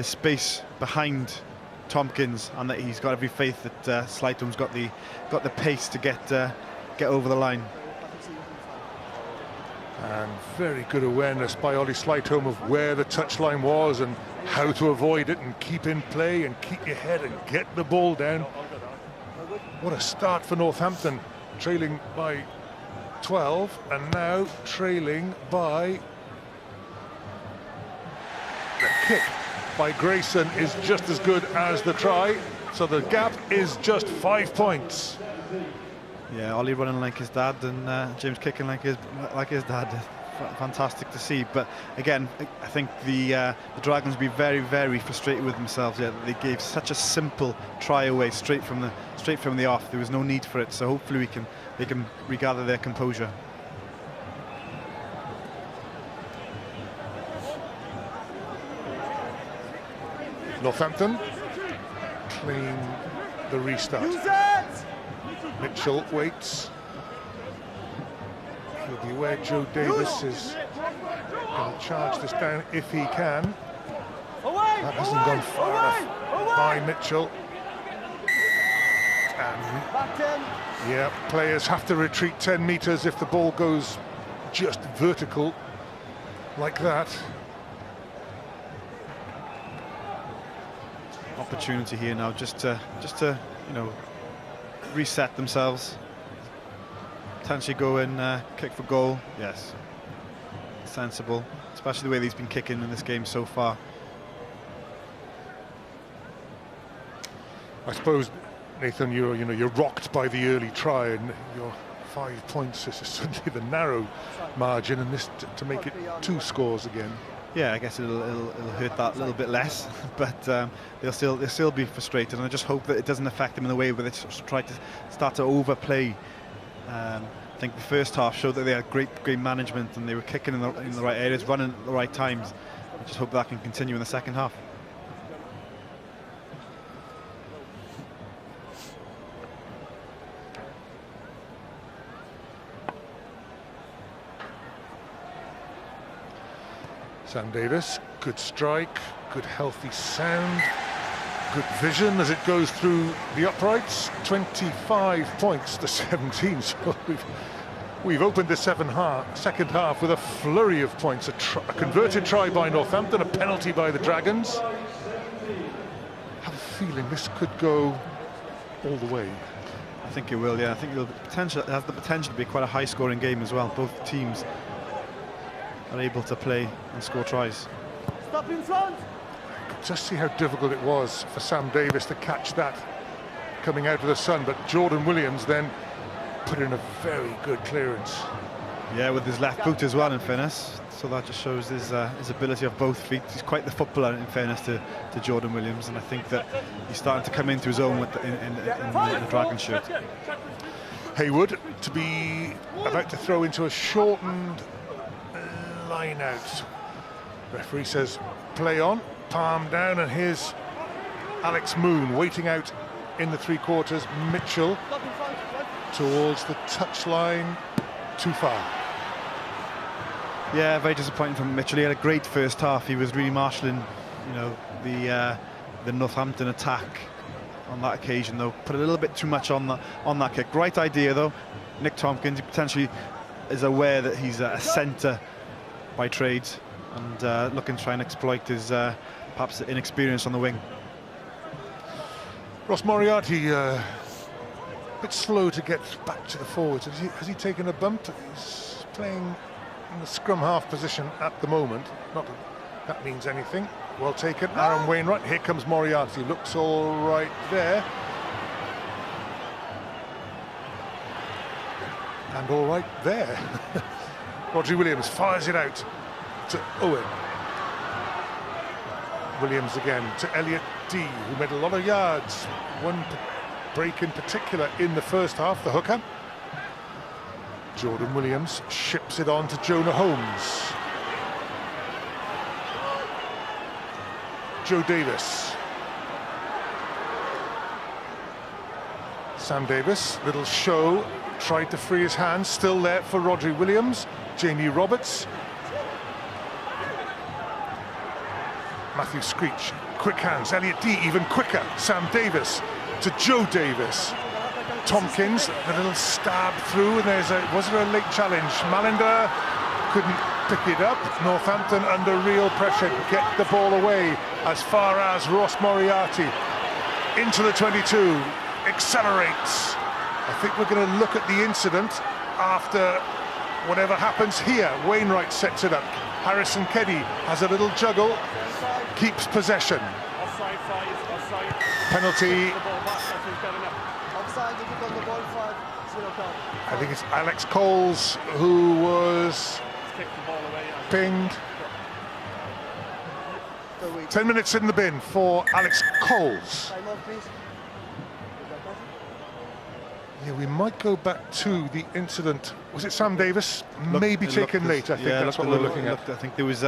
space behind Tompkins, and that he's got every faith that Slightholme's got the pace to get over the line. And very good awareness by Ollie Slightholme of where the touchline was, and how to avoid it and keep in play and keep your head and get the ball down. What a start for Northampton, trailing by 12 and now trailing by... The kick by Grayson is just as good as the try, so the gap is just 5 points. Yeah, Ollie running like his dad and James kicking like his dad. Fantastic to see, but again, I think the Dragons will be very, very frustrated with themselves. Yeah, they gave such a simple try away straight from the off. There was no need for it, so hopefully they can regather their composure. Northampton clean the restart. Mitchell waits. He'll be aware Joe Davis is going to charge this down if he can. That hasn't gone far enough by Mitchell. And yeah, players have to retreat 10 metres if the ball goes just vertical like that. Opportunity here now, just to you know, reset themselves. Potentially go and kick for goal. Yes, sensible, especially the way he's been kicking in this game so far. I suppose, Nathan, you're rocked by the early try, and your 5 points is suddenly the narrow margin, and this to make it 2 scores again. Yeah, I guess it'll hurt that a little bit less, but they'll still be frustrated, and I just hope that it doesn't affect them in a way where they try to start to overplay. I think the first half showed that they had great management and they were kicking in the right areas, running at the right times. I just hope that can continue in the second half. Sam Davis, good strike, good healthy sound, good vision as it goes through the uprights. 25 points to 17, so we've opened the second half with a flurry of points. A converted try by Northampton, a penalty by the Dragons. I have a feeling this could go all the way. I think it will, yeah. I think it has the potential to be quite a high-scoring game as well. Both teams are able to play and score tries. Stop in front! Just see how difficult it was for Sam Davis to catch that coming out of the sun, but Jordan Williams then put in a very good clearance. Yeah, with his left boot as well, in fairness. So that just shows his ability of both feet. He's quite the footballer, in fairness to Jordan Williams, and I think that he's starting to come into his own with in the Dragon shirt. Haywood to be about to throw into a shortened line out. Referee says play on, palm down, and here's Alex Moon waiting out in the 3/4. Mitchell towards the touchline, too far. Yeah, very disappointing from Mitchell. He had a great first half. He was really marshalling, you know, the Northampton attack on that occasion, though. Put a little bit too much on that kick. Right idea, though. Nick Tompkins potentially is aware that he's a centre by trade, and looking to try and exploit his perhaps inexperience on the wing. Ross Moriarty a bit slow to get back to the forwards. Has he taken a bump? He's playing in the scrum half position at the moment. Not that that means anything. Well taken, Aaron Wainwright. Here comes Moriarty. Looks all right there. And all right there. Rodri Williams fires it out to Owen. Williams again to Elliot D, who made a lot of yards. One break in particular in the first half, the hooker. Jordan Williams ships it on to Jonah Holmes. Joe Davis. Sam Davis, little show, tried to free his hands, still there for Rodri Williams. Jamie Roberts. Matthew Screech, quick hands. Elliot D even quicker. Sam Davis to Joe Davis. Tompkins, the little stab through, and was there a late challenge? Malinder couldn't pick it up. Northampton under real pressure, get the ball away as far as Ross Moriarty into the 22, accelerates. I think we're going to look at the incident after whatever happens here. Wainwright sets it up. Harrison Keddy has a little juggle, keeps possession. Offside 5, offside. Penalty. Offside, if you got the ball 5, 0 card. I think it's Alex Coles who was Kicked the ball away. pinged. 10 minutes in the bin for Alex Coles. Time off, please. Yeah, we might go back to the incident. Was it Sam Davis? Maybe taken late. I think that's what we're looking at. I think there was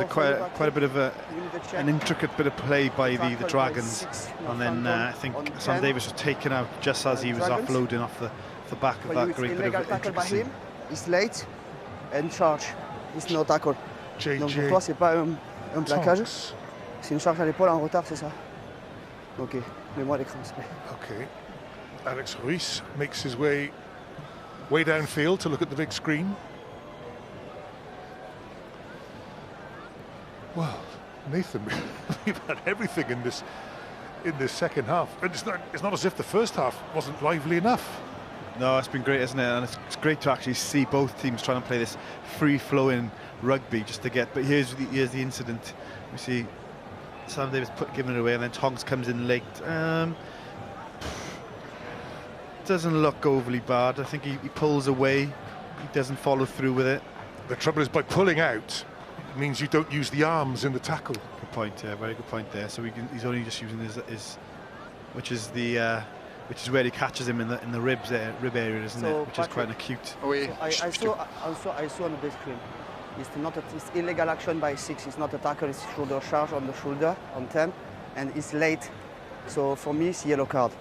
quite a bit of an intricate bit of play by the Dragons, and then I think Sam Davis was taken out just as he was offloading off the back of that great bit of intricacy. He's late and charge. It's no tackle. Donc pour toi, c'est pas un plaquage. C'est une charge à l'épaule en retard, c'est ça? Ok, mets-moi l'écran, s'il te plaît. Okay. Alex Ruiz makes his way downfield to look at the big screen. Well, Nathan, we've had everything in this second half. It's not as if the first half wasn't lively enough. No, it's been great, isn't it? And it's great to actually see both teams trying to play this free-flowing rugby just to get. But here's the incident. We see Sam Davis giving it away, and then Tonks comes in late. Doesn't look overly bad. I think he pulls away. He doesn't follow through with it. The trouble is, by pulling out, it means you don't use the arms in the tackle. Good point. Yeah, very good point there. So he's only just using his which is where he catches him in the rib area, isn't it? Which is quite an acute. So I saw on the big screen. It's illegal action by 6. It's not a tackle. It's shoulder charge on the shoulder on 10, and it's late. So for me, it's yellow card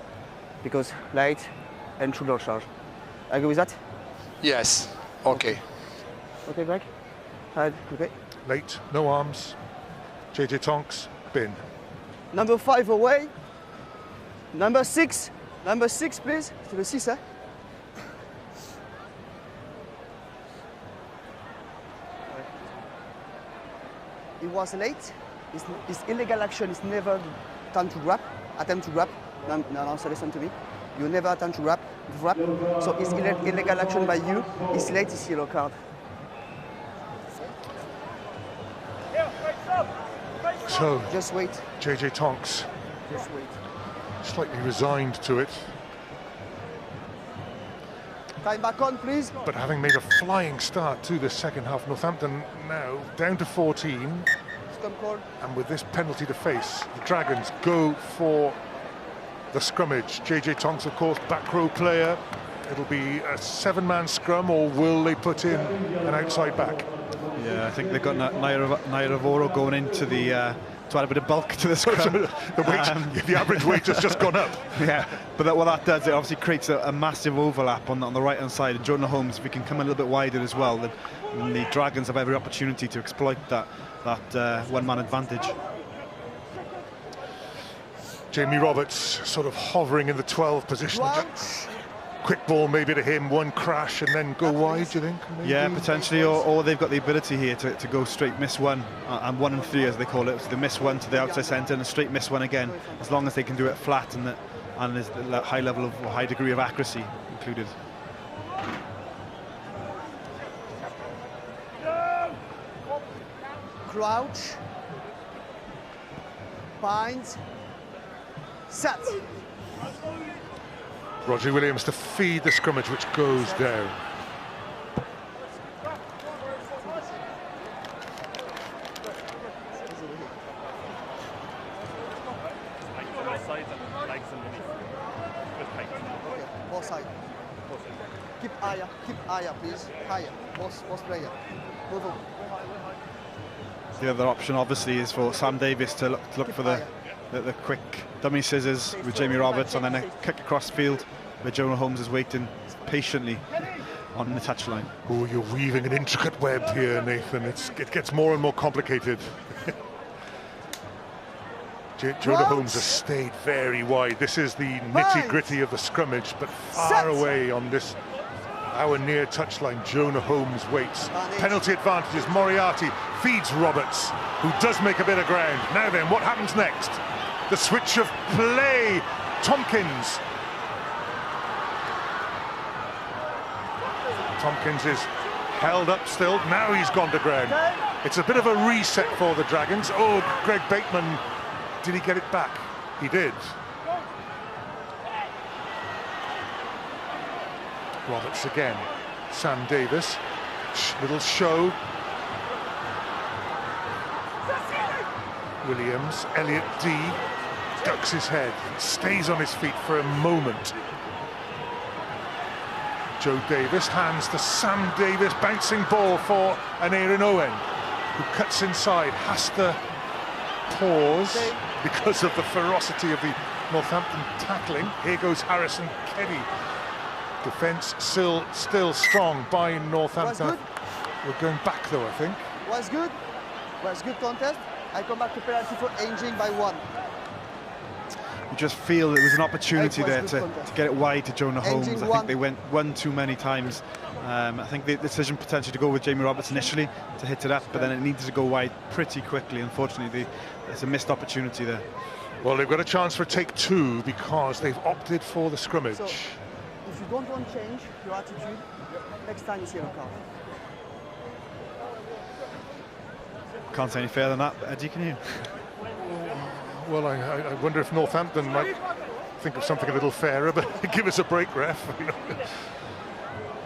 because late and shoulder charge. Agree with that? Yes. Okay. Okay, Greg. Okay. Late, no arms. JJ Tonks, bin. Number 5 away. Number 6. Number 6, please. C'est le 6, hein? It was late. It's illegal action. It's never time to grab. Attempt to grab. No, so listen to me. You never attempt to grab. So it's illegal action by you. It's late. It's yellow card. So just wait. JJ Tonks. Just wait. Slightly resigned to it. Time back on, please. But having made a flying start to the second half, Northampton now down to 14. And with this penalty to face, the Dragons go for the scrummage. JJ Tonks, of course, back row player. It'll be a 7-man scrum, or will they put in an outside back? Yeah, I think they've got Naira going into the to add a bit of bulk to the scrum. The average weight has just gone up. Yeah, but what that does, it obviously creates a massive overlap on the right-hand side. And Jonah Holmes, if we can come a little bit wider as well, then the Dragons have every opportunity to exploit that one-man advantage. Jamie Roberts sort of hovering in the 12 position. Quick ball maybe to him, one crash and then go wide, do you think? Maybe? Yeah, potentially, or they've got the ability here to go straight miss one, and 1 and 3 as they call it. So they miss one to the outside centre and a straight miss one again, as long as they can do it flat and there's a high degree of accuracy included. Crouch. Bind. Set. Roger Williams to feed the scrummage, which goes down. Both side. Keep higher, please. Higher. Both player. Move on. The other option, obviously, is for Sam Davis to look for the quick dummy scissors with Jamie Roberts, and then a kick across field where Jonah Holmes is waiting patiently on the touchline. Oh, you're weaving an intricate web here, Nathan. It gets more and more complicated. Jonah Holmes has stayed very wide. This is the nitty-gritty of the scrummage, but far away on this Our near touchline, Jonah Holmes waits. Penalty advantages, Moriarty feeds Roberts, who does make a bit of ground. Now then, what happens next? The switch of play, Tompkins. Tompkins is held up still, now he's gone to ground. It's a bit of a reset for the Dragons. Oh, Greg Bateman, did he get it back? He did. Roberts again, Sam Davis, little show. Williams, Elliot D ducks his head, stays on his feet for a moment. Joe Davis hands to Sam Davis, bouncing ball for an Aaron Owen, who cuts inside, has to pause because of the ferocity of the Northampton tackling. Here goes Harrison Keddy. Defence still strong by Northampton. We're going back though, I think. Was good. Was good contest. I come back to penalty for Engine by 1. You just feel there was an opportunity there to get it wide to Jonah Holmes. I think they went one too many times. I think the decision potentially to go with Jamie Roberts initially to hit it up, but then it needed to go wide pretty quickly. Unfortunately, there's a missed opportunity there. Well, they've got a chance for take 2 because they've opted for the scrimmage. So, if you don't want to change your attitude, next time you see a card. Can't say any fairer than that, Eddie, can you? Well, I wonder if Northampton might think of something a little fairer, but give us a break, ref.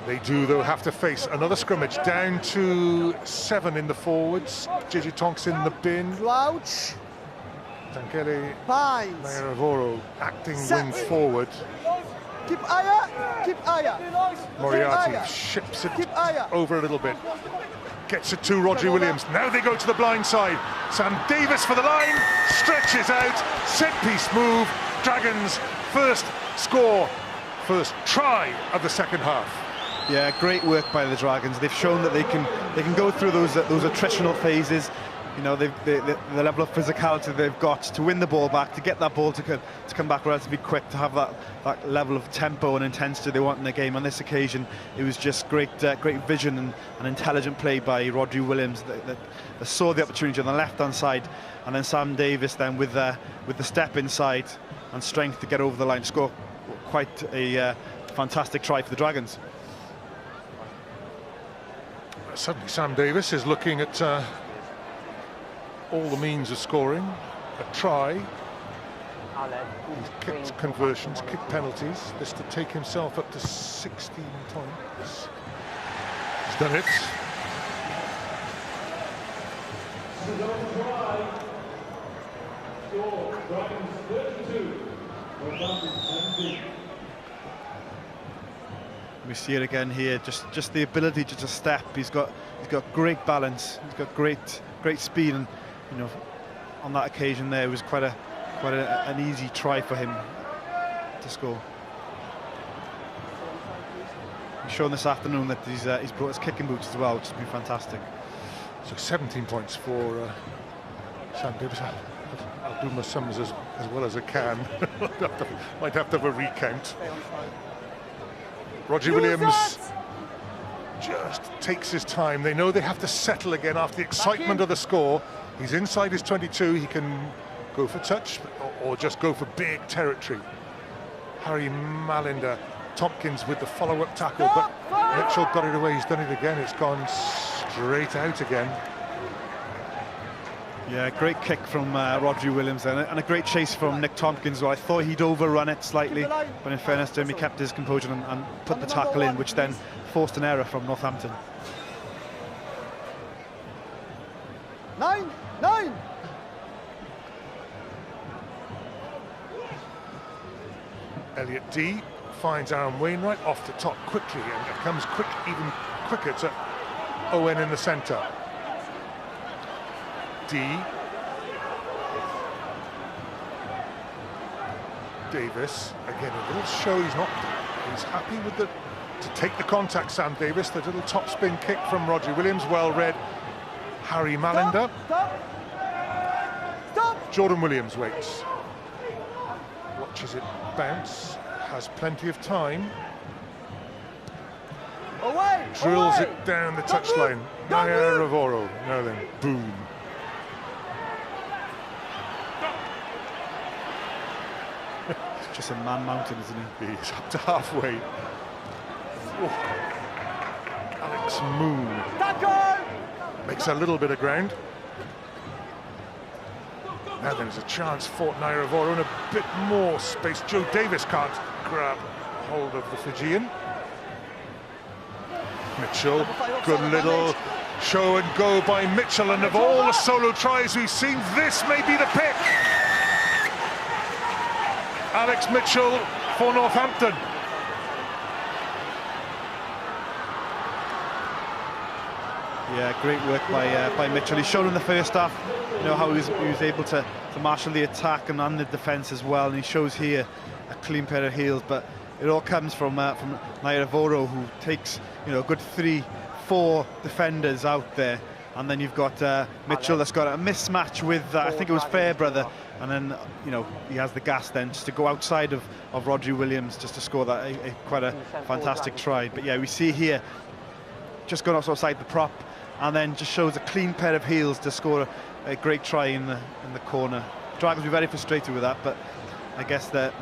They do, though, have to face another scrimmage. Down to 7 in the forwards. JJ Tonks in the bin. Crouch. Tankele Pines. Mayavoro acting wing forward. Keep higher. Keep higher. Moriarty ships it over a little bit. Gets it to Rodri Williams. Now they go to the blind side. Sam Davis for the line. Stretches out. Set piece move. Dragons first score. First try of the second half. Yeah, great work by the Dragons. They've shown that they can go through those attritional phases. You know, the level of physicality they've got to win the ball back, to get that ball to come back relatively quick, to have that level of tempo and intensity they want in the game. On this occasion, it was just great vision and intelligent play by Rodri Williams that saw the opportunity on the left-hand side, and then Sam Davis then with the step inside and strength to get over the line to score quite a fantastic try for the Dragons. Suddenly Sam Davis is looking at all the means of scoring. A try, he's kicked conversions, kicked penalties. This to take himself up to 16 points. He's done it. We see it again here. Just the ability to just step. He's got great balance. He's got great speed, and you know, on that occasion there, it was quite an easy try for him to score. He's shown this afternoon that he's brought his kicking boots as well, which has been fantastic. So 17 points for Sam Davis. I'll do my sums as well as I can. Might have to have a recount. Rodri Williams just takes his time. They know they have to settle again after the excitement of the score. He's inside his 22. He can go for touch or just go for big territory. Harry Malinder, Tompkins with the follow-up tackle, but Mitchell got it away. He's done it again. It's gone straight out again. Yeah, great kick from Rodri Williams and a great chase from Nick Tompkins. Well, I thought he'd overrun it slightly, but in fairness to him, he kept his composure and put the tackle in, which then forced an error from Northampton. 9. Elliot D finds Aaron Wainwright off the top quickly, and it comes quick, even quicker to Owen in the centre. D. Davis again, a little show. He's happy with to take the contact. Sam Davis, the little top spin kick from Rodri Williams, well read. Harry Malinder. Stop. Jordan Williams waits, watches it bounce, has plenty of time. Drills it down the touchline. Naya Ravoro. Now then, boom. It's just a man mountain, isn't he? He's up to halfway. Oh. Alex Moon makes a little bit of ground. Now then, there's a chance for Naya Ravoro and a bit more space. Joe Davis can't grab hold of the Fijian. Mitchell, good little show and go by Mitchell, and of all the solo tries we've seen, this may be the pick. Alex Mitchell for Northampton. Yeah, great work by Mitchell. He's shown in the first half, you know, how he was able to marshal the attack and the defence as well, and he shows here a clean pair of heels. But it all comes from Naya Ravoro, who takes, you know, a good 3-4 defenders out there, and then you've got Mitchell that's got a mismatch with I think it was Fairbrother, and then, you know, he has the gas then just to go outside of Rodri Williams just to score that quite a fantastic try. But yeah, we see here just going outside the prop, and then just shows a clean pair of heels to score a great try in the corner. Dragons will be very frustrated with that, but I guess that,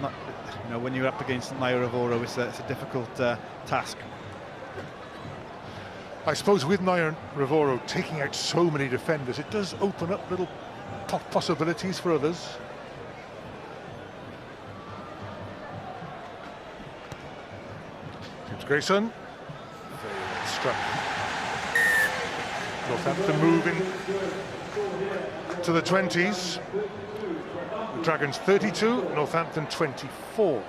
you know, when you're up against Naya Ravoro, it's a difficult task. I suppose with Naya Ravoro taking out so many defenders, it does open up little possibilities for others. James Grayson. Struck. Northampton moving to the 20s. The Dragons 32, Northampton 24.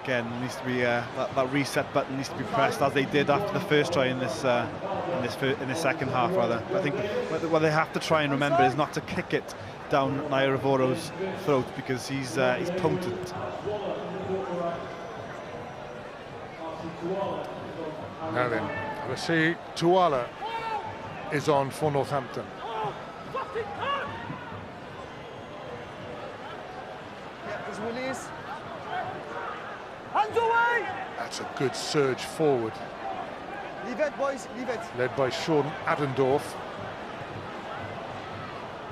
Again, needs to be that reset button needs to be pressed, as they did after the first try in this second half, rather. I think what they have to try and remember is not to kick it down Naya Ravoro's throat, because he's potent. Now then, let's see, Tuala is on for Northampton. That's a good surge forward. Leave it, boys, leave it. Led by Sean Adendorf.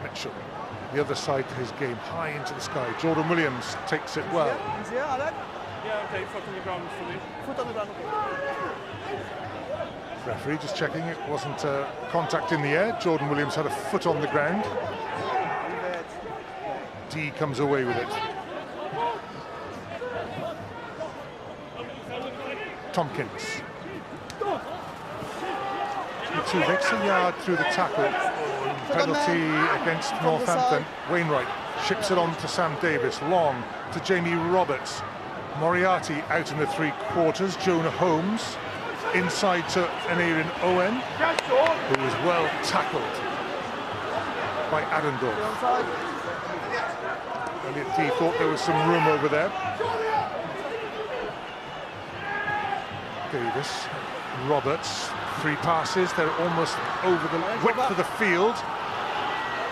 Mitchell, the other side to his game, high into the sky. Jordan Williams takes it well. He's here, Alan? Yeah, okay, foot on the ground for me. Foot on the ground, okay. Referee just checking it wasn't contact in the air. Jordan Williams had a foot on the ground. D comes away with it. Tompkins. 2 makes a yard through the tackle. Penalty against Northampton. Wainwright ships it on to Sam Davis. Long to Jamie Roberts. Moriarty out in the 3/4. Jonah Holmes inside to Aneirin Owen, who was well tackled by Adendorf. Elliot D thought there was some room over there. Davis, Roberts, 3 passes, they're almost over the width of the field.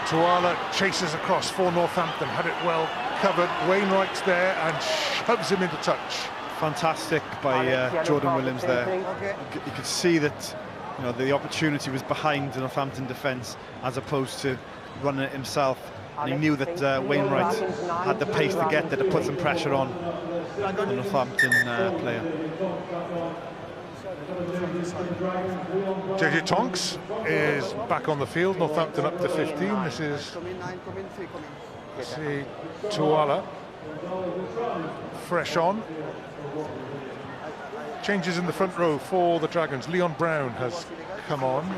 Tuala chases across for Northampton, had it well covered. Wainwright's there and shoves him into touch. Fantastic by Jordan Williams there. You could see that, you know, the opportunity was behind the Northampton defence as opposed to running it himself. And he knew that Wainwright had the pace to get there to put some pressure on the Northampton player. JJ Tonks is back on the field. Northampton up to 15. This is, see, Tuala fresh on. Changes in the front row for the Dragons. Leon Brown has come on.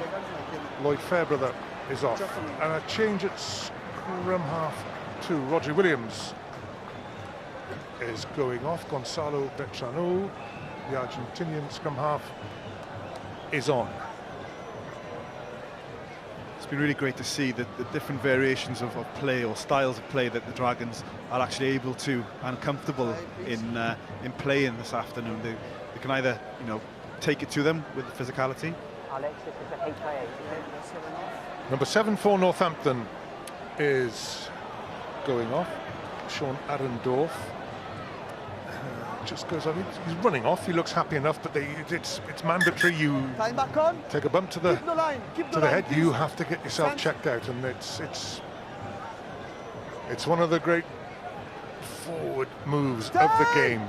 Lloyd Fairbrother is off. And a change at scrum half too. Rodri Williams is going off. Gonzalo Betrano, the Argentinian scrum half, is on. It's been really great to see the different variations of play or styles of play that the Dragons are actually able to and comfortable in playing this afternoon. They can either, you know, take it to them with the physicality. Number 7 for Northampton is going off. Sean Adendorf. just goes on. He's running off. He looks happy enough, but it's mandatory. You Time back on. take a bump to the head. Please. You have to get yourself checked out, and it's one of the great forward moves of the game.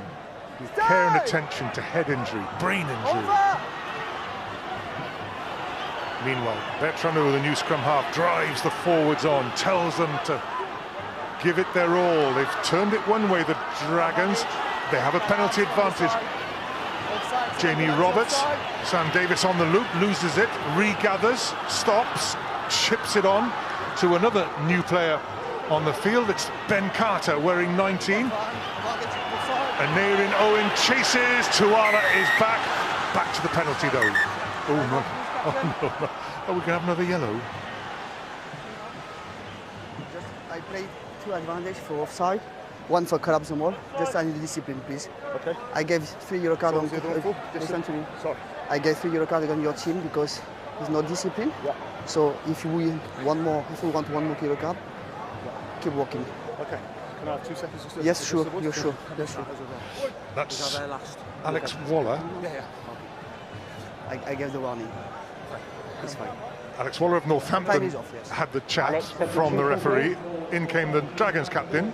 With care and attention to head injury, brain injury. Over. Meanwhile, Bertranou, the new scrum half, drives the forwards on, tells them to give it their all. They've turned it one way, the Dragons. They have a penalty advantage. Jamie Roberts, Sam Davis on the loop, loses it, regathers, stops, chips it on to another new player on the field. It's Ben Carter wearing 19. And Nairin Owen chases. Tuala is back to the penalty though. Oh no! Oh no! Oh, we can have another yellow. I played 2 advantage for offside, 1 for collapse the ball. Just I need discipline, please. Okay. I gave 3 yellow cards on. Listen to me. Sorry. I gave 3 yellow cards on your team because there's no discipline. Yeah. So if we want one more yellow card, keep working. Okay. Can I have 2 seconds? Just Yes, sure. You're sure. Yes, sure. That's Alex Waller. Yeah. I gave the warning. It's fine. Alex Waller of Northampton Time is off, yes. had the chat from the referee. In came the Dragons captain,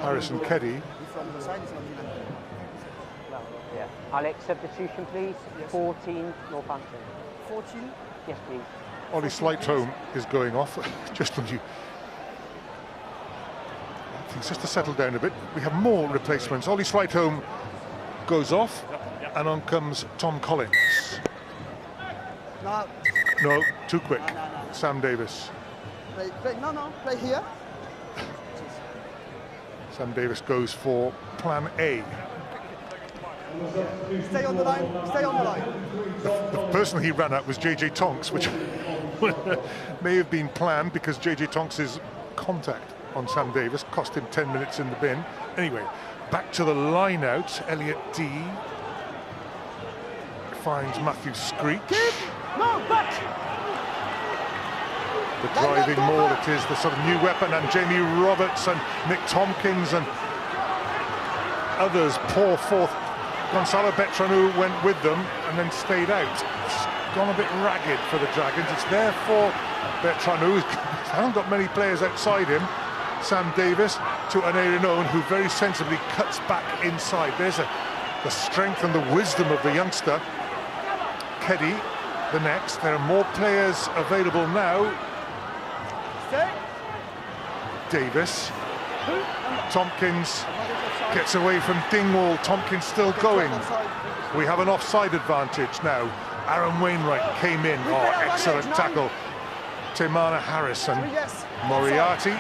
Harrison Keddy. From the side, it's not Yeah. Alex, substitution please. Yes. 14 Northampton. 14. Yes, please. Ollie Slightholme is going off. Just when you... Things just to settle down a bit. We have more replacements. Ollie Slightholme goes off, and on comes Tom Collins. No. No, too quick. No. Sam Davis. Play here. Sam Davis goes for plan A. Stay on the line. Stay on the line. The person he ran at was JJ Tonks, which may have been planned because JJ Tonks' contact on Sam Davis cost him 10 minutes in the bin. Anyway, back to the line out. Elliot D finds Matthew Screech. No, back. The driving maul, it is the sort of new weapon, and Jamie Roberts and Nick Tompkins and others pour forth. Gonzalo Bertranou went with them and then stayed out. It's gone a bit ragged for the Dragons. It's there for Bertranou. He hasn't got many players outside him. Sam Davis to Nairin Owen, who very sensibly cuts back inside. There's the strength and the wisdom of the youngster. Keddy, the next. There are more players available now. Davis. Tompkins gets away from Dingwall. Tompkins still going. We have an offside advantage now. Aaron Wainwright came in. Oh, excellent tackle. Taimana Harrison. Moriarty.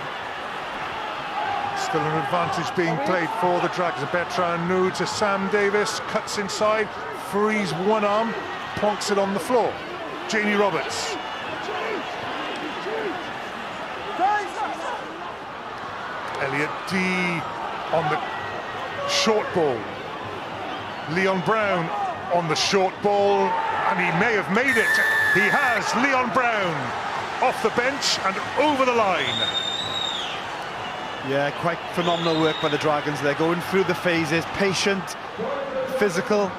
Still an advantage being played for the Dragons. Bertranou to Sam Davis. Cuts inside. Frees one arm. Plonks it on the floor. Jamie Roberts. Elliot D on the short ball. Leon Brown on the short ball, and he may have made it. He has. Leon Brown off the bench and over the line. Yeah, quite phenomenal work by the Dragons. They're going through the phases, patient, physical,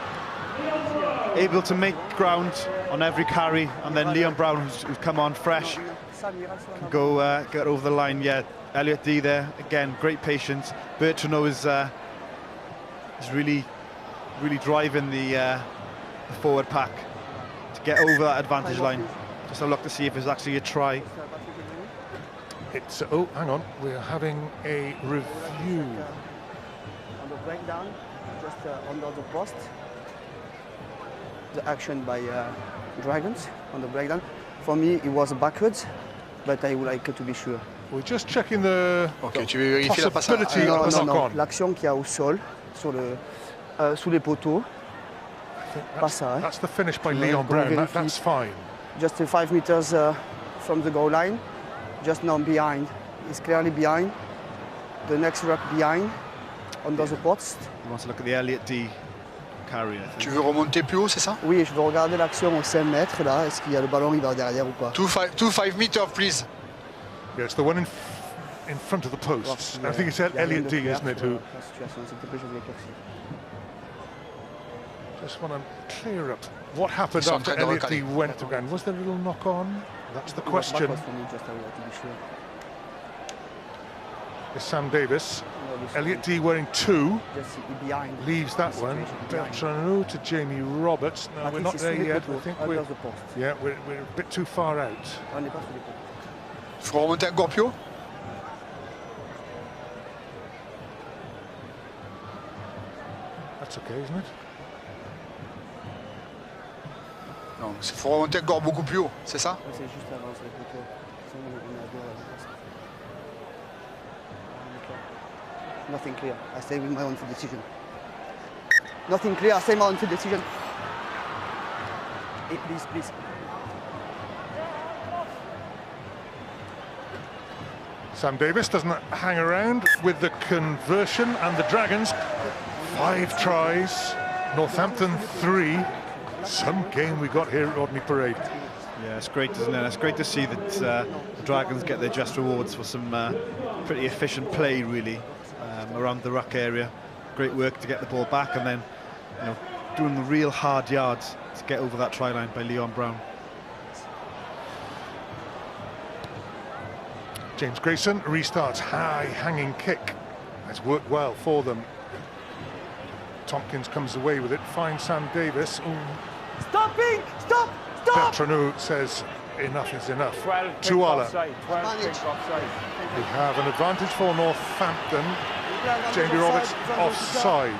able to make ground on every carry, and then Leon Brown, who's come on fresh, can go get over the line. Yeah, Elliot D there again, great patience. Bertranou is really driving the forward pack to get over that advantage line. Just a look to see if there's actually a try. It's oh, hang on, we're having a review. On the breakdown, just under the post. The action by Dragons on the breakdown. For me, it was backwards, but I would like to be sure. We're just checking the possibility of a knock-on. L'action qu'il y a au sol, sur le, sous les poteaux. Pas ça, hein? That's the finish by Leon Brown. That's fine. Just 5 meters from the goal line. Just now behind. He's clearly behind. The next ruck behind, under the post. He wants to look at the Elliot D carry. Tu veux remonter plus haut, c'est ça? Oui, je veux regarder l'action au 5 mètres là. Est-ce qu'il y a le ballon, il va derrière ou pas? 2-5 meters, please. Yeah, it's the one in front of the post. I think it's Elliot D, isn't it? Who just want to clear up what happened after Elliot Dee went to ground. Was there a little knock on? That's the question. It's Sam Davis. Elliot Dee wearing 2. Leaves that one. Bertrand to Jamie Roberts. No, we're not there yet. I think we're a bit too far out. Faut remonter encore plus haut. That's okay, isn't it? Non, il faut remonter encore beaucoup plus haut, c'est ça? Nothing clear. I stay with my own field decision. Nothing clear. I stay with my own field decision. Hey, please, please. Sam Davis doesn't hang around with the conversion, and the Dragons 5 tries, Northampton 3. Some game we got here at Rodney Parade. Yeah, it's great, isn't it? It's great to see that the Dragons get their just rewards for some pretty efficient play, really, around the ruck area. Great work to get the ball back, and then, you know, doing the real hard yards to get over that try line by Leon Brown. James Grayson restarts, high hanging kick. It's worked well for them. Tompkins comes away with it, finds Sam Davis. Ooh. Stop, Pink! Stop! Stop! Bertrand says enough is enough. 12 Tuala. offside. 12 offside. We have an advantage for Northampton. Jamie Roberts offside.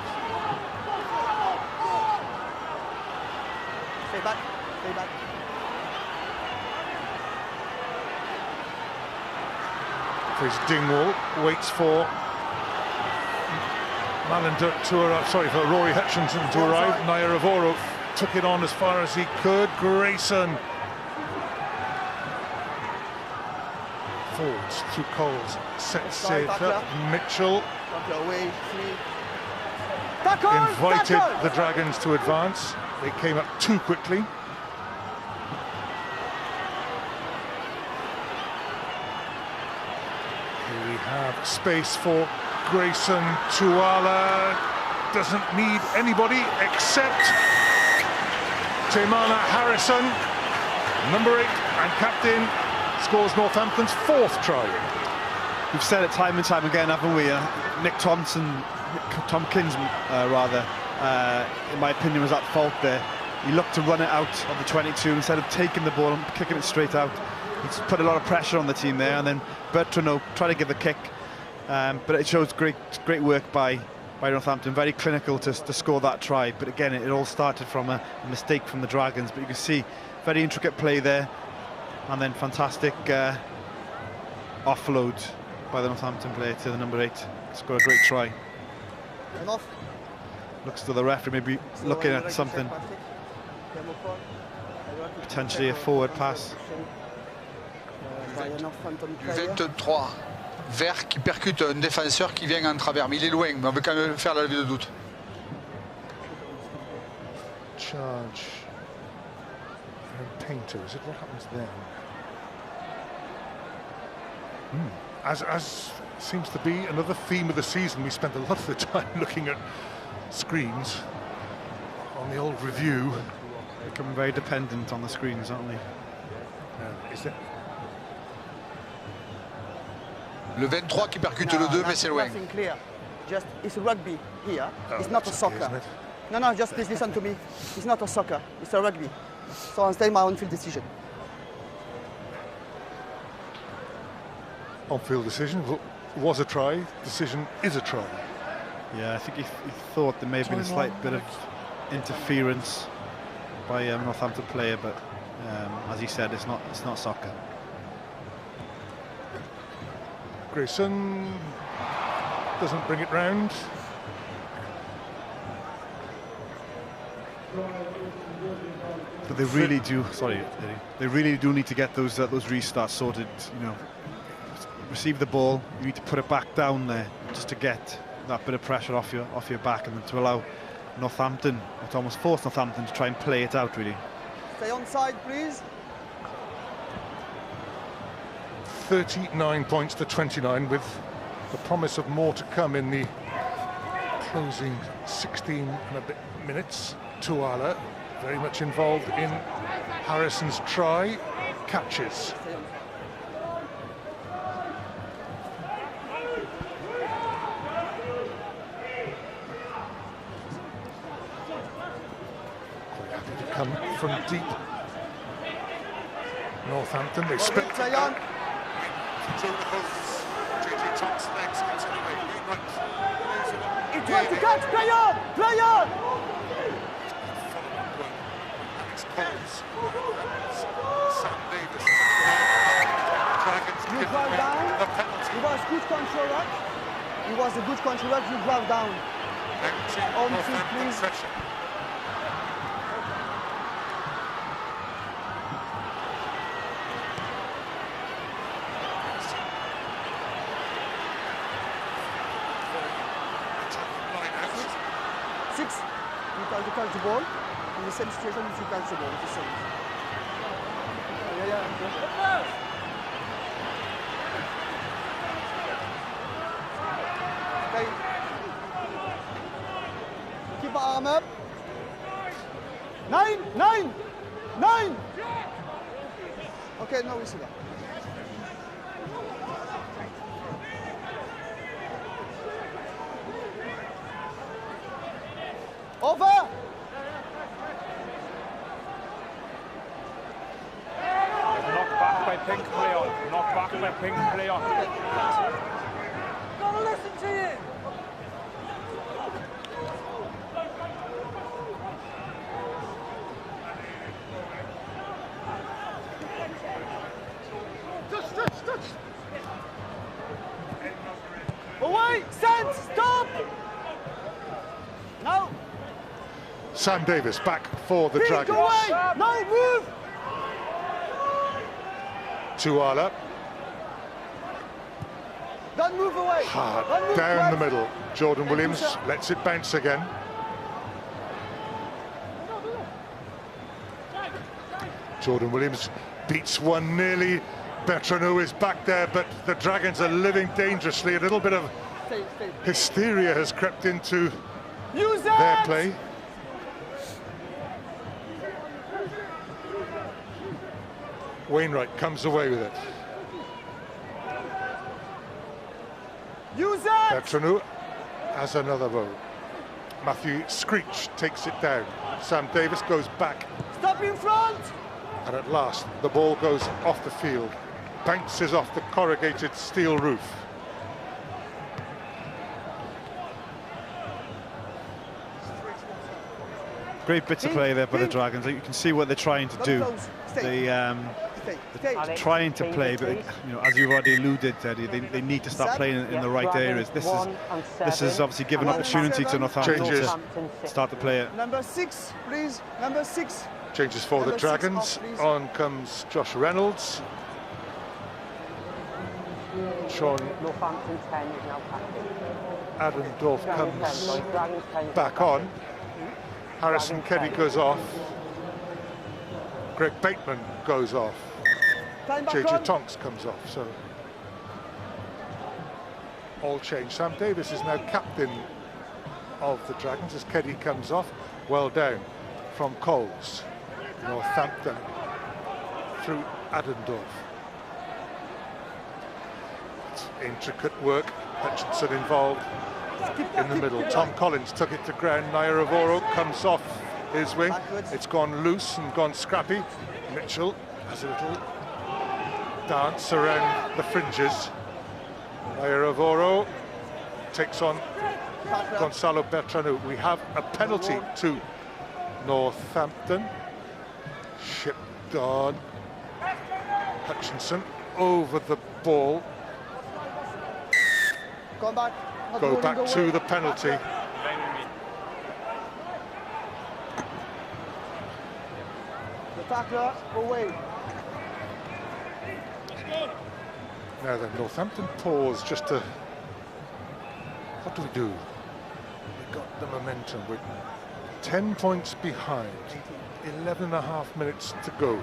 Stay back. Stay back. Chris Dingwall waits for Malander to arrive, sorry, for Rory Hutchinson to arrive. Nairavoro took it on as far as he could. Grayson. Forwards through Coles. Set safe up. Mitchell invited the Dragons to advance. They came up too quickly. Here we have space for Grayson. Tuala doesn't need anybody except Taimana Harrison, number 8 and captain, scores Northampton's 4th try. We've said it time and time again, haven't we? Nick Tompkins, in my opinion, was at fault there. He looked to run it out of the 22 instead of taking the ball and kicking it straight out. He's put a lot of pressure on the team there, and then Bertrand tried to give a kick, but it shows great work by Northampton. Very clinical to score that try, but again, it all started from a mistake from the Dragons. But you can see very intricate play there, and then fantastic offload by the Northampton player to the number 8. Score a great try. Enough. Looks to the referee maybe looking at something, potentially a forward pass. 23. Vert qui percute un défenseur qui vient en travers, mais il est loin, mais on veut quand même faire la levée de doute. Charge. Painter, is it? What happens then? As seems to be another theme of the season, we spent a lot of the time looking at screens on the old review. Become very dependent on the screens, aren't we? Is it? Le 23 qui percute le 2, mais c'est loin. Nothing clear. Just it's rugby here. It's not a soccer. Okay, No, just please listen to me. It's not a soccer. It's a rugby. So I'm staying my on-field decision. On-field decision was a try. Decision is a try. Yeah, I think he thought there may have been a slight bit of interference by a Northampton player, but as he said, it's not soccer. Grayson doesn't bring it round. But they really do. Sorry, Eddie, they really do need to get those restarts sorted. You know, receive the ball, you need to put it back down there just to get that bit of pressure off your back, and then to allow Northampton, it's almost forced Northampton to try and play it out really. Stay on side, please. 39 points to 29, with the promise of more to come in the closing 16 and a bit minutes. Tuala very much involved in Harrison's try, catches. Quite happy to come from deep. Northampton, they split through the hooves. JJ Thomp's legs gets it away. He tried to catch, play on! Play on! Alex Coles. Sam Davis. Dragons You give drive away down. the penalty. He was good controller. He was a good controller. You drive down. Empty On Northampton feet, please. session. Six. You try to catch the ball. In the same situation, you catch the ball. It's the same. Yeah. Okay. Keep our arm up. 9, 9, 9. Okay, now we see that. Over! Knocked back by Pink, play on. Knocked back by Pink, play on. Gotta listen to you! Touch! Away! Stand! Stop! Now! Sam Davis back for the Dragons. Away! No, move! Tuala. Don't move away! Hard Don't move down the twice. middle. Jordan Williams lets it bounce again. Jordan Williams beats one nearly. Bertranou is back there, but the Dragons are living dangerously. A little bit of hysteria has crept into their play. Wainwright comes away with it. Use it! Bertranou has another row. Matthew Screech takes it down. Sam Davis goes back. Stop in front! And at last, the ball goes off the field. Bounces off the corrugated steel roof. Great bits of play there by the Dragons. You can see what they're trying to do. They're trying to play, but you know, as you've already alluded, Eddie, they need to start playing in the right areas. This is obviously given opportunity to Northampton to start to play it. Number 6, please. Number 6. Changes for the Dragons. On comes Josh Reynolds. Sean Northampton 10 is now captain. Adam Dorff comes back on. Harrison Keddy goes off. Greg Bateman goes off. JJ Tonks comes off. So all change. Sam Davis is now captain of the Dragons as Keddy comes off. Well down from Coles. Northampton through Adendorf. It's intricate work. Hutchinson involved in the middle. Tom Collins took it to ground. Nayaravoro comes off his wing. It's gone loose and gone scrappy. Mitchell has a little dance around the fringes. Nayaravoro takes on Gonzalo Bertranou. We have a penalty to Northampton. Shipped on. Hutchinson over the ball. Go back. Go back to the penalty. The tackler away. Now then, Northampton pause just to... What do we do? We've got the momentum. We're 10 points behind. 11.5 minutes to go.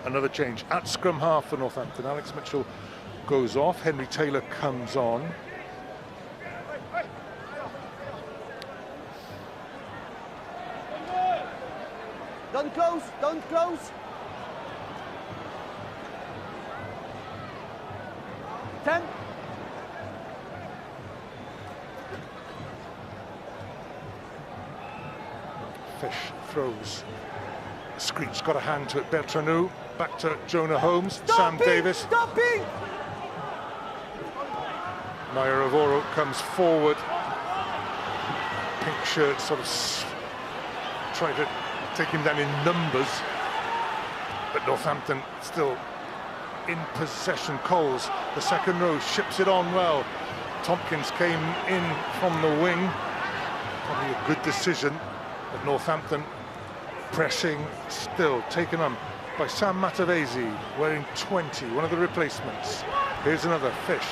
Another change at scrum half for Northampton. Alex Mitchell goes off. Henry Taylor comes on. Don't close, don't close. 10. Fish throws. Screech got a hand to it. Bertranou back to Jonah Holmes. Sam Davis. Stopping! Nayaravoro comes forward. Pink shirt sort of trying to take him down in numbers. But Northampton still in possession. Coles, the second row, ships it on well. Tompkins came in from the wing. Probably a good decision. But Northampton pressing still, taken on by Sam Matavesi, wearing 20, one of the replacements. Here's another Fish.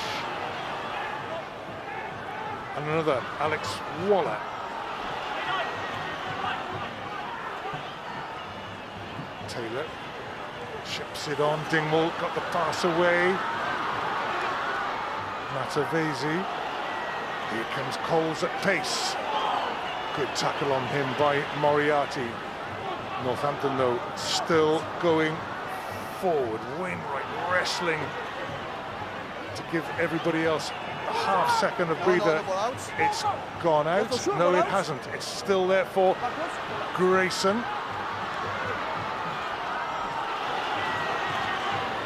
And another Alex Waller. Taylor chips it on. Dingwall got the pass away. Matavesi. Here comes Coles at pace. Good tackle on him by Moriarty. Northampton, though, still going forward. Wainwright wrestling to give everybody else a half second of breather. It's gone out. No, it hasn't. It's still there for Grayson.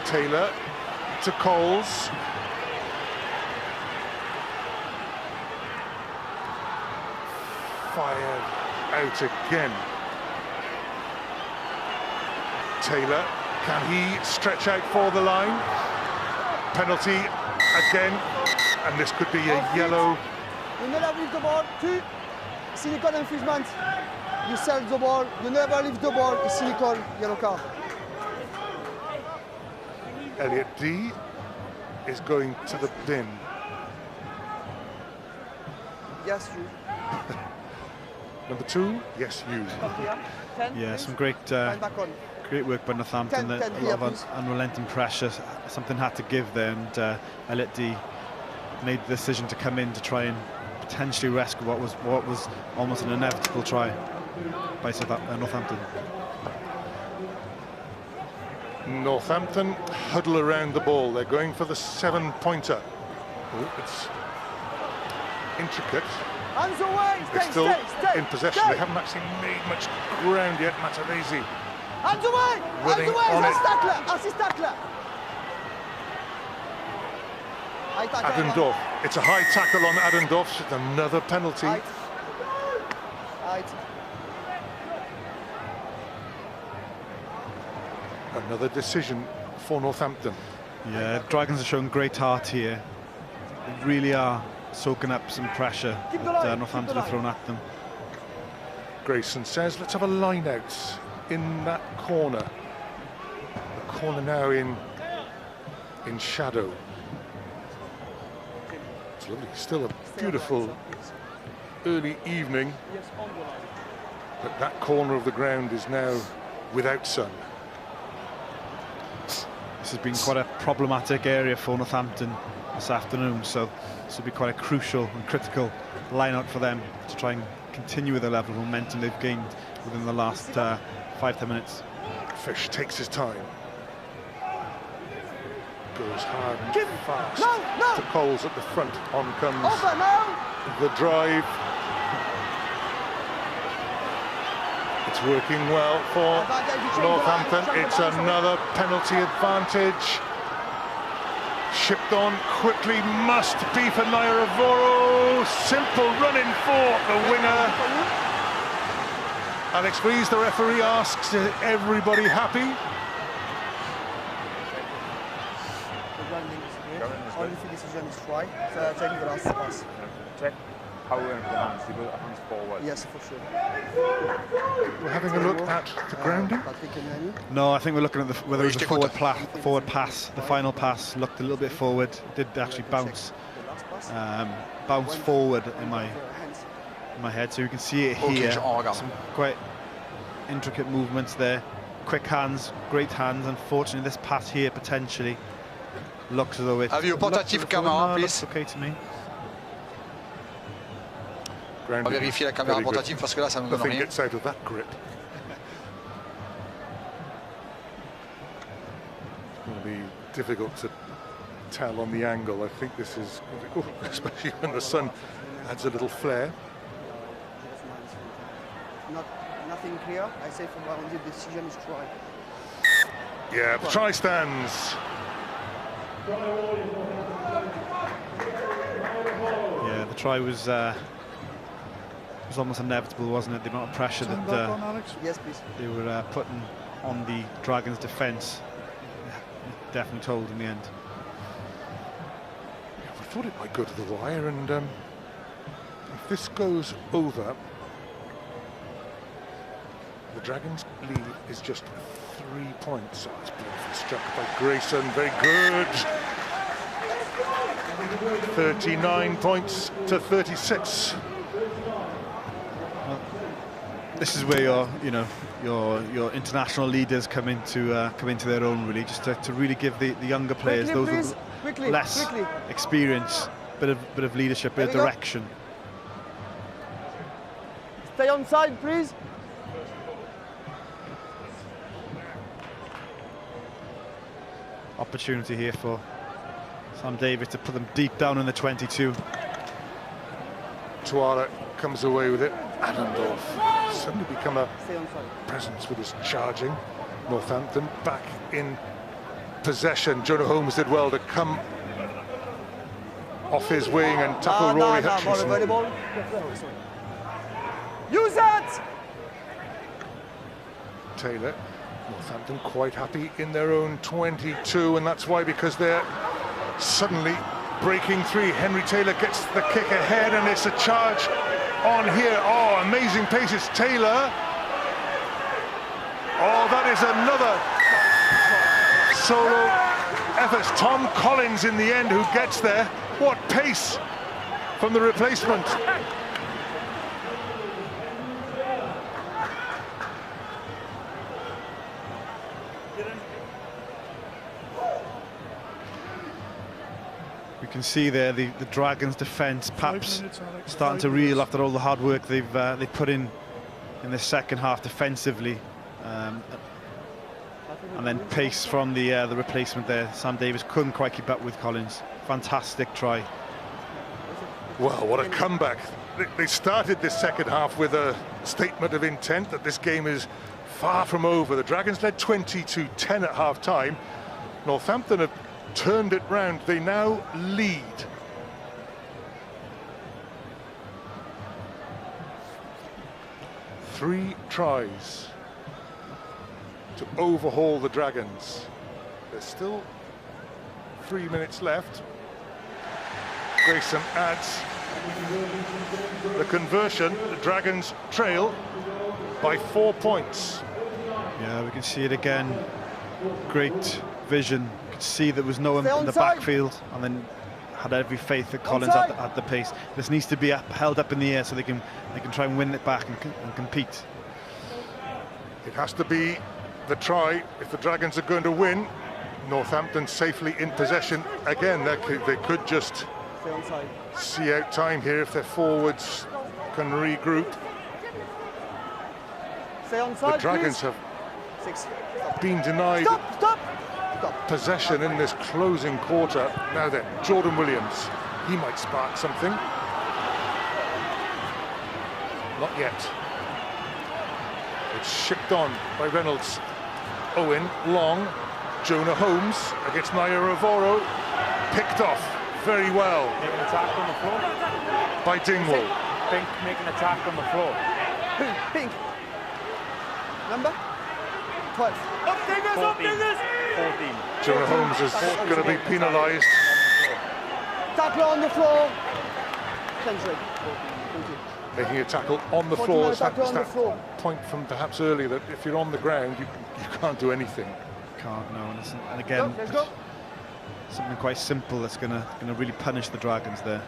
Taylor to Coles. Fired out again. Taylor, can he stretch out for the line? Penalty again, and this could be a yellow. You never leave the ball. 2. Cynical infringement. You sell the ball. You never leave the ball. It's cynical. Yellow card. Elliot D is going to the bin. Yes, you. Number 2, yes, you. Yeah, some great great work by Northampton. A lot of unrelenting pressure. Something had to give there, and Elliot D made the decision to come in to try and potentially rescue what was almost an inevitable try by Northampton. Northampton huddle around the ball. They're going for the 7-pointer. Oh, it's intricate. Hands away! They're still in possession. They haven't actually made much ground yet. Matavesi. Hands away! Running on it. Assist tackler! Adendorf. It's a high tackle on Adendorf. It's another penalty. Another decision for Northampton. Yeah, Dragons are showing great heart here. They really are soaking up some pressure that Northampton have thrown at them. Grayson says, let's have a line out in that corner. The corner now in shadow. It's lovely. Still a beautiful early evening. But that corner of the ground is now without sun. This has been quite a problematic area for Northampton this afternoon, so this will be quite a crucial and critical line-out for them to try and continue with the level of momentum they've gained within the last 5-10 minutes. Fish takes his time. Goes hard and fast to Coles at the front. On comes the drive. It's working well for Northampton. It's another penalty advantage. Shipped on quickly, must be for Nayaravoro. Simple running for the winger. Alex Vries, the referee, asks, is everybody happy? Only decision is try. So check the last pass. Check how we're in the hands. You put hands forward. Yes, for sure. We're having a look at the grounding. No, I think we're looking at whether it was a forward pass. The final pass looked a little bit forward. Did actually bounce forward in my head. So you can see it here. Some quite intricate movements there. Quick hands, great hands. Unfortunately, this pass here potentially looks as though it. Have you portative camera, please? Okay to me. On va vérifier la caméra portative parce que là ça ne donne rien. Gets out of that grip. be difficult to tell on the angle. I think this is, especially when the sun adds a little flare. Nothing clear. I say for my own decision is try. Yeah, the try stands. Yeah, the try was almost inevitable, wasn't it? The amount of pressure that yes, please. they were putting on the Dragons' defence. Definitely told in the end. I thought it might go to the wire, and if this goes over, the Dragons' lead is just 3 points. Oh, it's beautifully struck by Grayson, very good. 39 points to 36. Well, this is where your international leaders come into their own, really, just to really give the younger players, quickly, those with less experience, bit of leadership, bit of direction. Stay on side, please. Opportunity here for Sam Davies to put them deep down in the 22. Tuara comes away with it. Adendorf suddenly become a presence with his charging. Northampton back in possession. Jonah Holmes did well to come off his wing and tackle Rory Hutchinson. Use it! Taylor, Northampton quite happy in their own 22, and that's why, because they're suddenly breaking free. Henry Taylor gets the kick ahead, and it's a charge on here. Oh, amazing pace. It's Taylor. Oh, that is another solo effort. Tom Collins in the end who gets there. What pace from the replacement. You can see there the Dragons' defence perhaps starting to reel after all the hard work they've put in the second half defensively, and then pace from the replacement there. Sam Davies couldn't quite keep up with Collins. Fantastic try. Well, what a comeback. They started this second half with a statement of intent that this game is far from over. The Dragons led 20-10 at half-time. Northampton have turned it round. They now lead. Three tries to overhaul the Dragons. There's still 3 minutes left. Grayson adds the conversion. The Dragons trail by 4 points. Yeah, we can see it again. Great vision. You could see there was no one in the backfield, and then had every faith that Collins had the pace. This needs to be held up in the air so they can try and win it back and compete. It has to be the try if the Dragons are going to win. Northampton safely in possession again. They could just see out time here if their forwards can regroup. The Dragons have been denied possession in this closing quarter. Now then, Jordan Williams, he might spark something. Not yet. It's shipped on by Reynolds. Owen, long. Jonah Holmes against Naya Rovoro. Picked off very well. Making an attack on the floor. By Dingwall. Pink making an attack on the floor. Pink. Number? 12. Up fingers, 14. up fingers! 14. Jonah Holmes is going to be penalised. Tackle on the floor. Making a tackle on the floor. Is that point from perhaps earlier that if you're on the ground, you can't do anything. Can't, no. And again, let's go. Something quite simple that's going to really punish the Dragons there.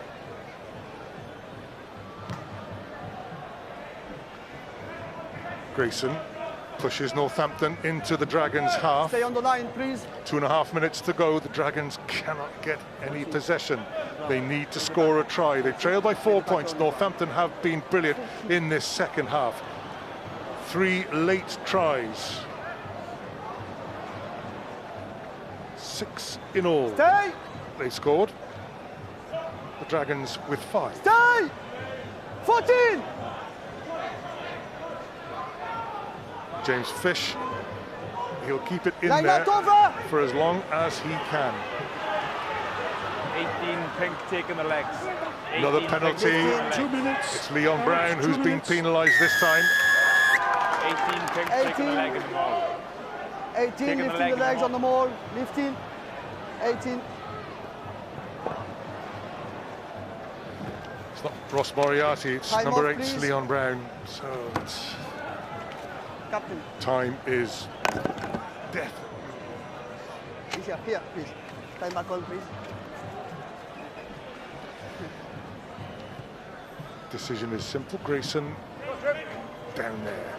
Grayson pushes Northampton into the Dragons' half. Stay on the line, please. 2.5 minutes to go. The Dragons cannot get any possession. They need to score a try. They trail by 4 points. Northampton have been brilliant in this second half. 3 late tries. 6 in all. Stay! They scored. The Dragons with 5. Stay! 14! James Fish, he'll keep it in Line there out over! for as long as he can. 18 Pink taking the legs. Another penalty. 2 minutes. It's Leon Brown who's been penalised this time. 18 Pink taking the leg in the maul. 18 lifting the legs on the maul. Lifting. 18. It's not Ross Moriarty, it's Time number off, 8, please. Leon Brown. So it's, Captain. time is death. Here, please. Time back on, please. Decision is simple. Grayson down there.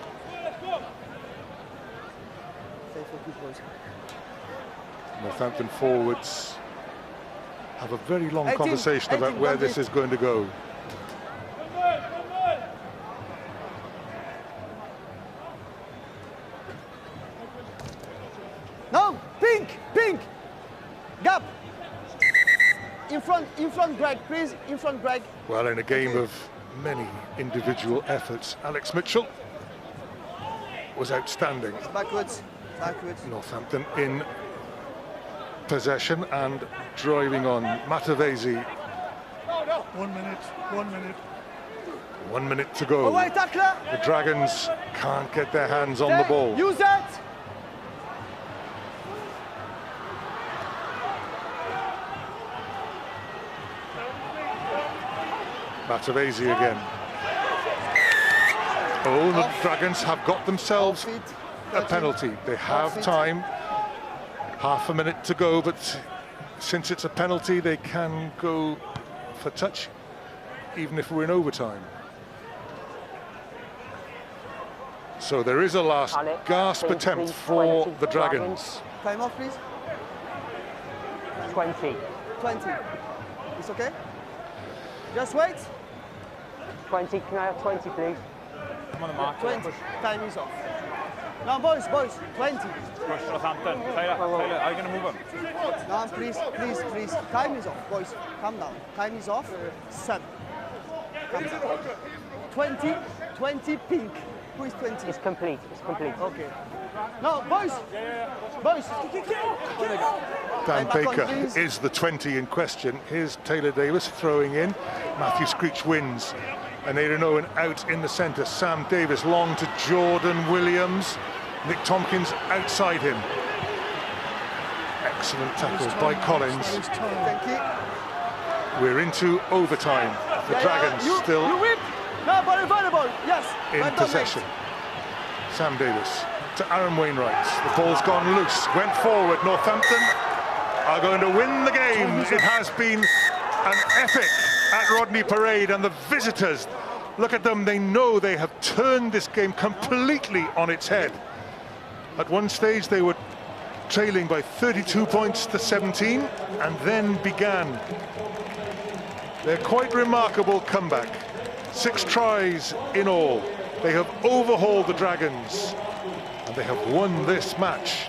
Stay for 2 points. Northampton forwards have a very long 18, conversation about 18, where one this bit. is going to go. No! Pink! Pink! Gap! In front, Greg, please. In front, Greg. Well, in a game of many individual efforts, Alex Mitchell was outstanding. Backwards. Northampton in possession and driving on. Matavesi. 1 minute. 1 minute to go. Away, tackler! The Dragons can't get their hands on the ball. Use that! Matavesi again. Oh, the Dragons have got themselves a penalty. They have time. Half a minute to go, but since it's a penalty, they can go for touch, even if we're in overtime. So there is a last gasp attempt for the Dragons. Time off, please. 20. 20. It's okay? Just wait. 20. Can I have 20, please? I'm on the mark. 20. Push, Time is off. Now, boys. 20. push Northampton. Taylor, are you going to move him? Now, please. Time is off, boys. Calm down. Time is off. 7. Calm down. 20 pink. Who is 20? It's complete. Okay. Now, boys. Dan Baker is the 20 in question. Here's Taylor Davis throwing in. Matthew Screech wins. And Aidan Owen out in the centre. Sam Davis long to Jordan Williams. Nick Tompkins outside him. Excellent tackle by Collins. Thank you. We're into overtime. The Dragons still You whip. No, ball available. Yes. in possession. Sam Davis to Aaron Wainwright. The ball's gone loose. Went forward. Northampton are going to win the game. It has been an epic at Rodney Parade, and the visitors, look at them, they know they have turned this game completely on its head. At one stage they were trailing by 32 points to 17 and then began their quite remarkable comeback. 6 tries in all. They have overhauled the Dragons and they have won this match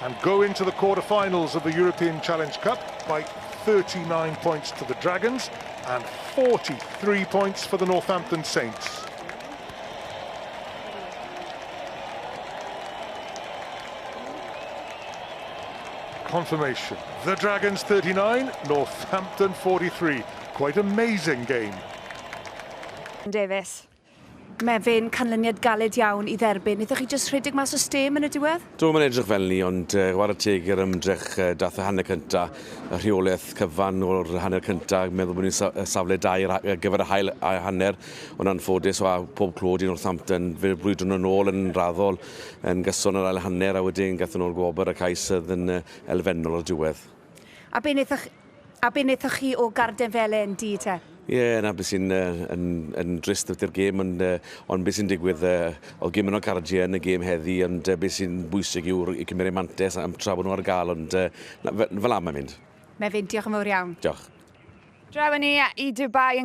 and go into the quarter-finals of the European Challenge Cup by 39 points to the Dragons and 43 points for the Northampton Saints. Confirmation. The Dragons 39, Northampton 43. Quite amazing game. Davis. Mefin canlyniad galed iawn I dderbyn. Ydych chi jyst rhedeg mas o stem yn y diwedd? Dwi'n mynd edrych fel ni, ond war y teg i'r ymdrech dath y hanner cynta, y rheolaeth cyfan o'r hanner cynta, meddwl bod ni'n safle da ar gyfer y hael a hanner, ond anffodus o pob clod I Northampton, fe brwydron yn ôl yn raddol, yn gyson yr ail hanner, a wedyn gath nhw'r gwobr y cais yn elfennol o'r diwedd. A be wnaethoch chi o garden fel yn di te? Ie, na beth sy'n drist ydy'r gêm, ond beth sy'n digwydd, oedd gêm yn o'r cardiau yn y gêm heddi, ond beth sy'n bwysig yw'r I cymryd mantes am tra bod nhw ar gael, ond fel am yn mynd. Mefin, diolch yn fawr iawn. Diolch. Draw ni I Dubai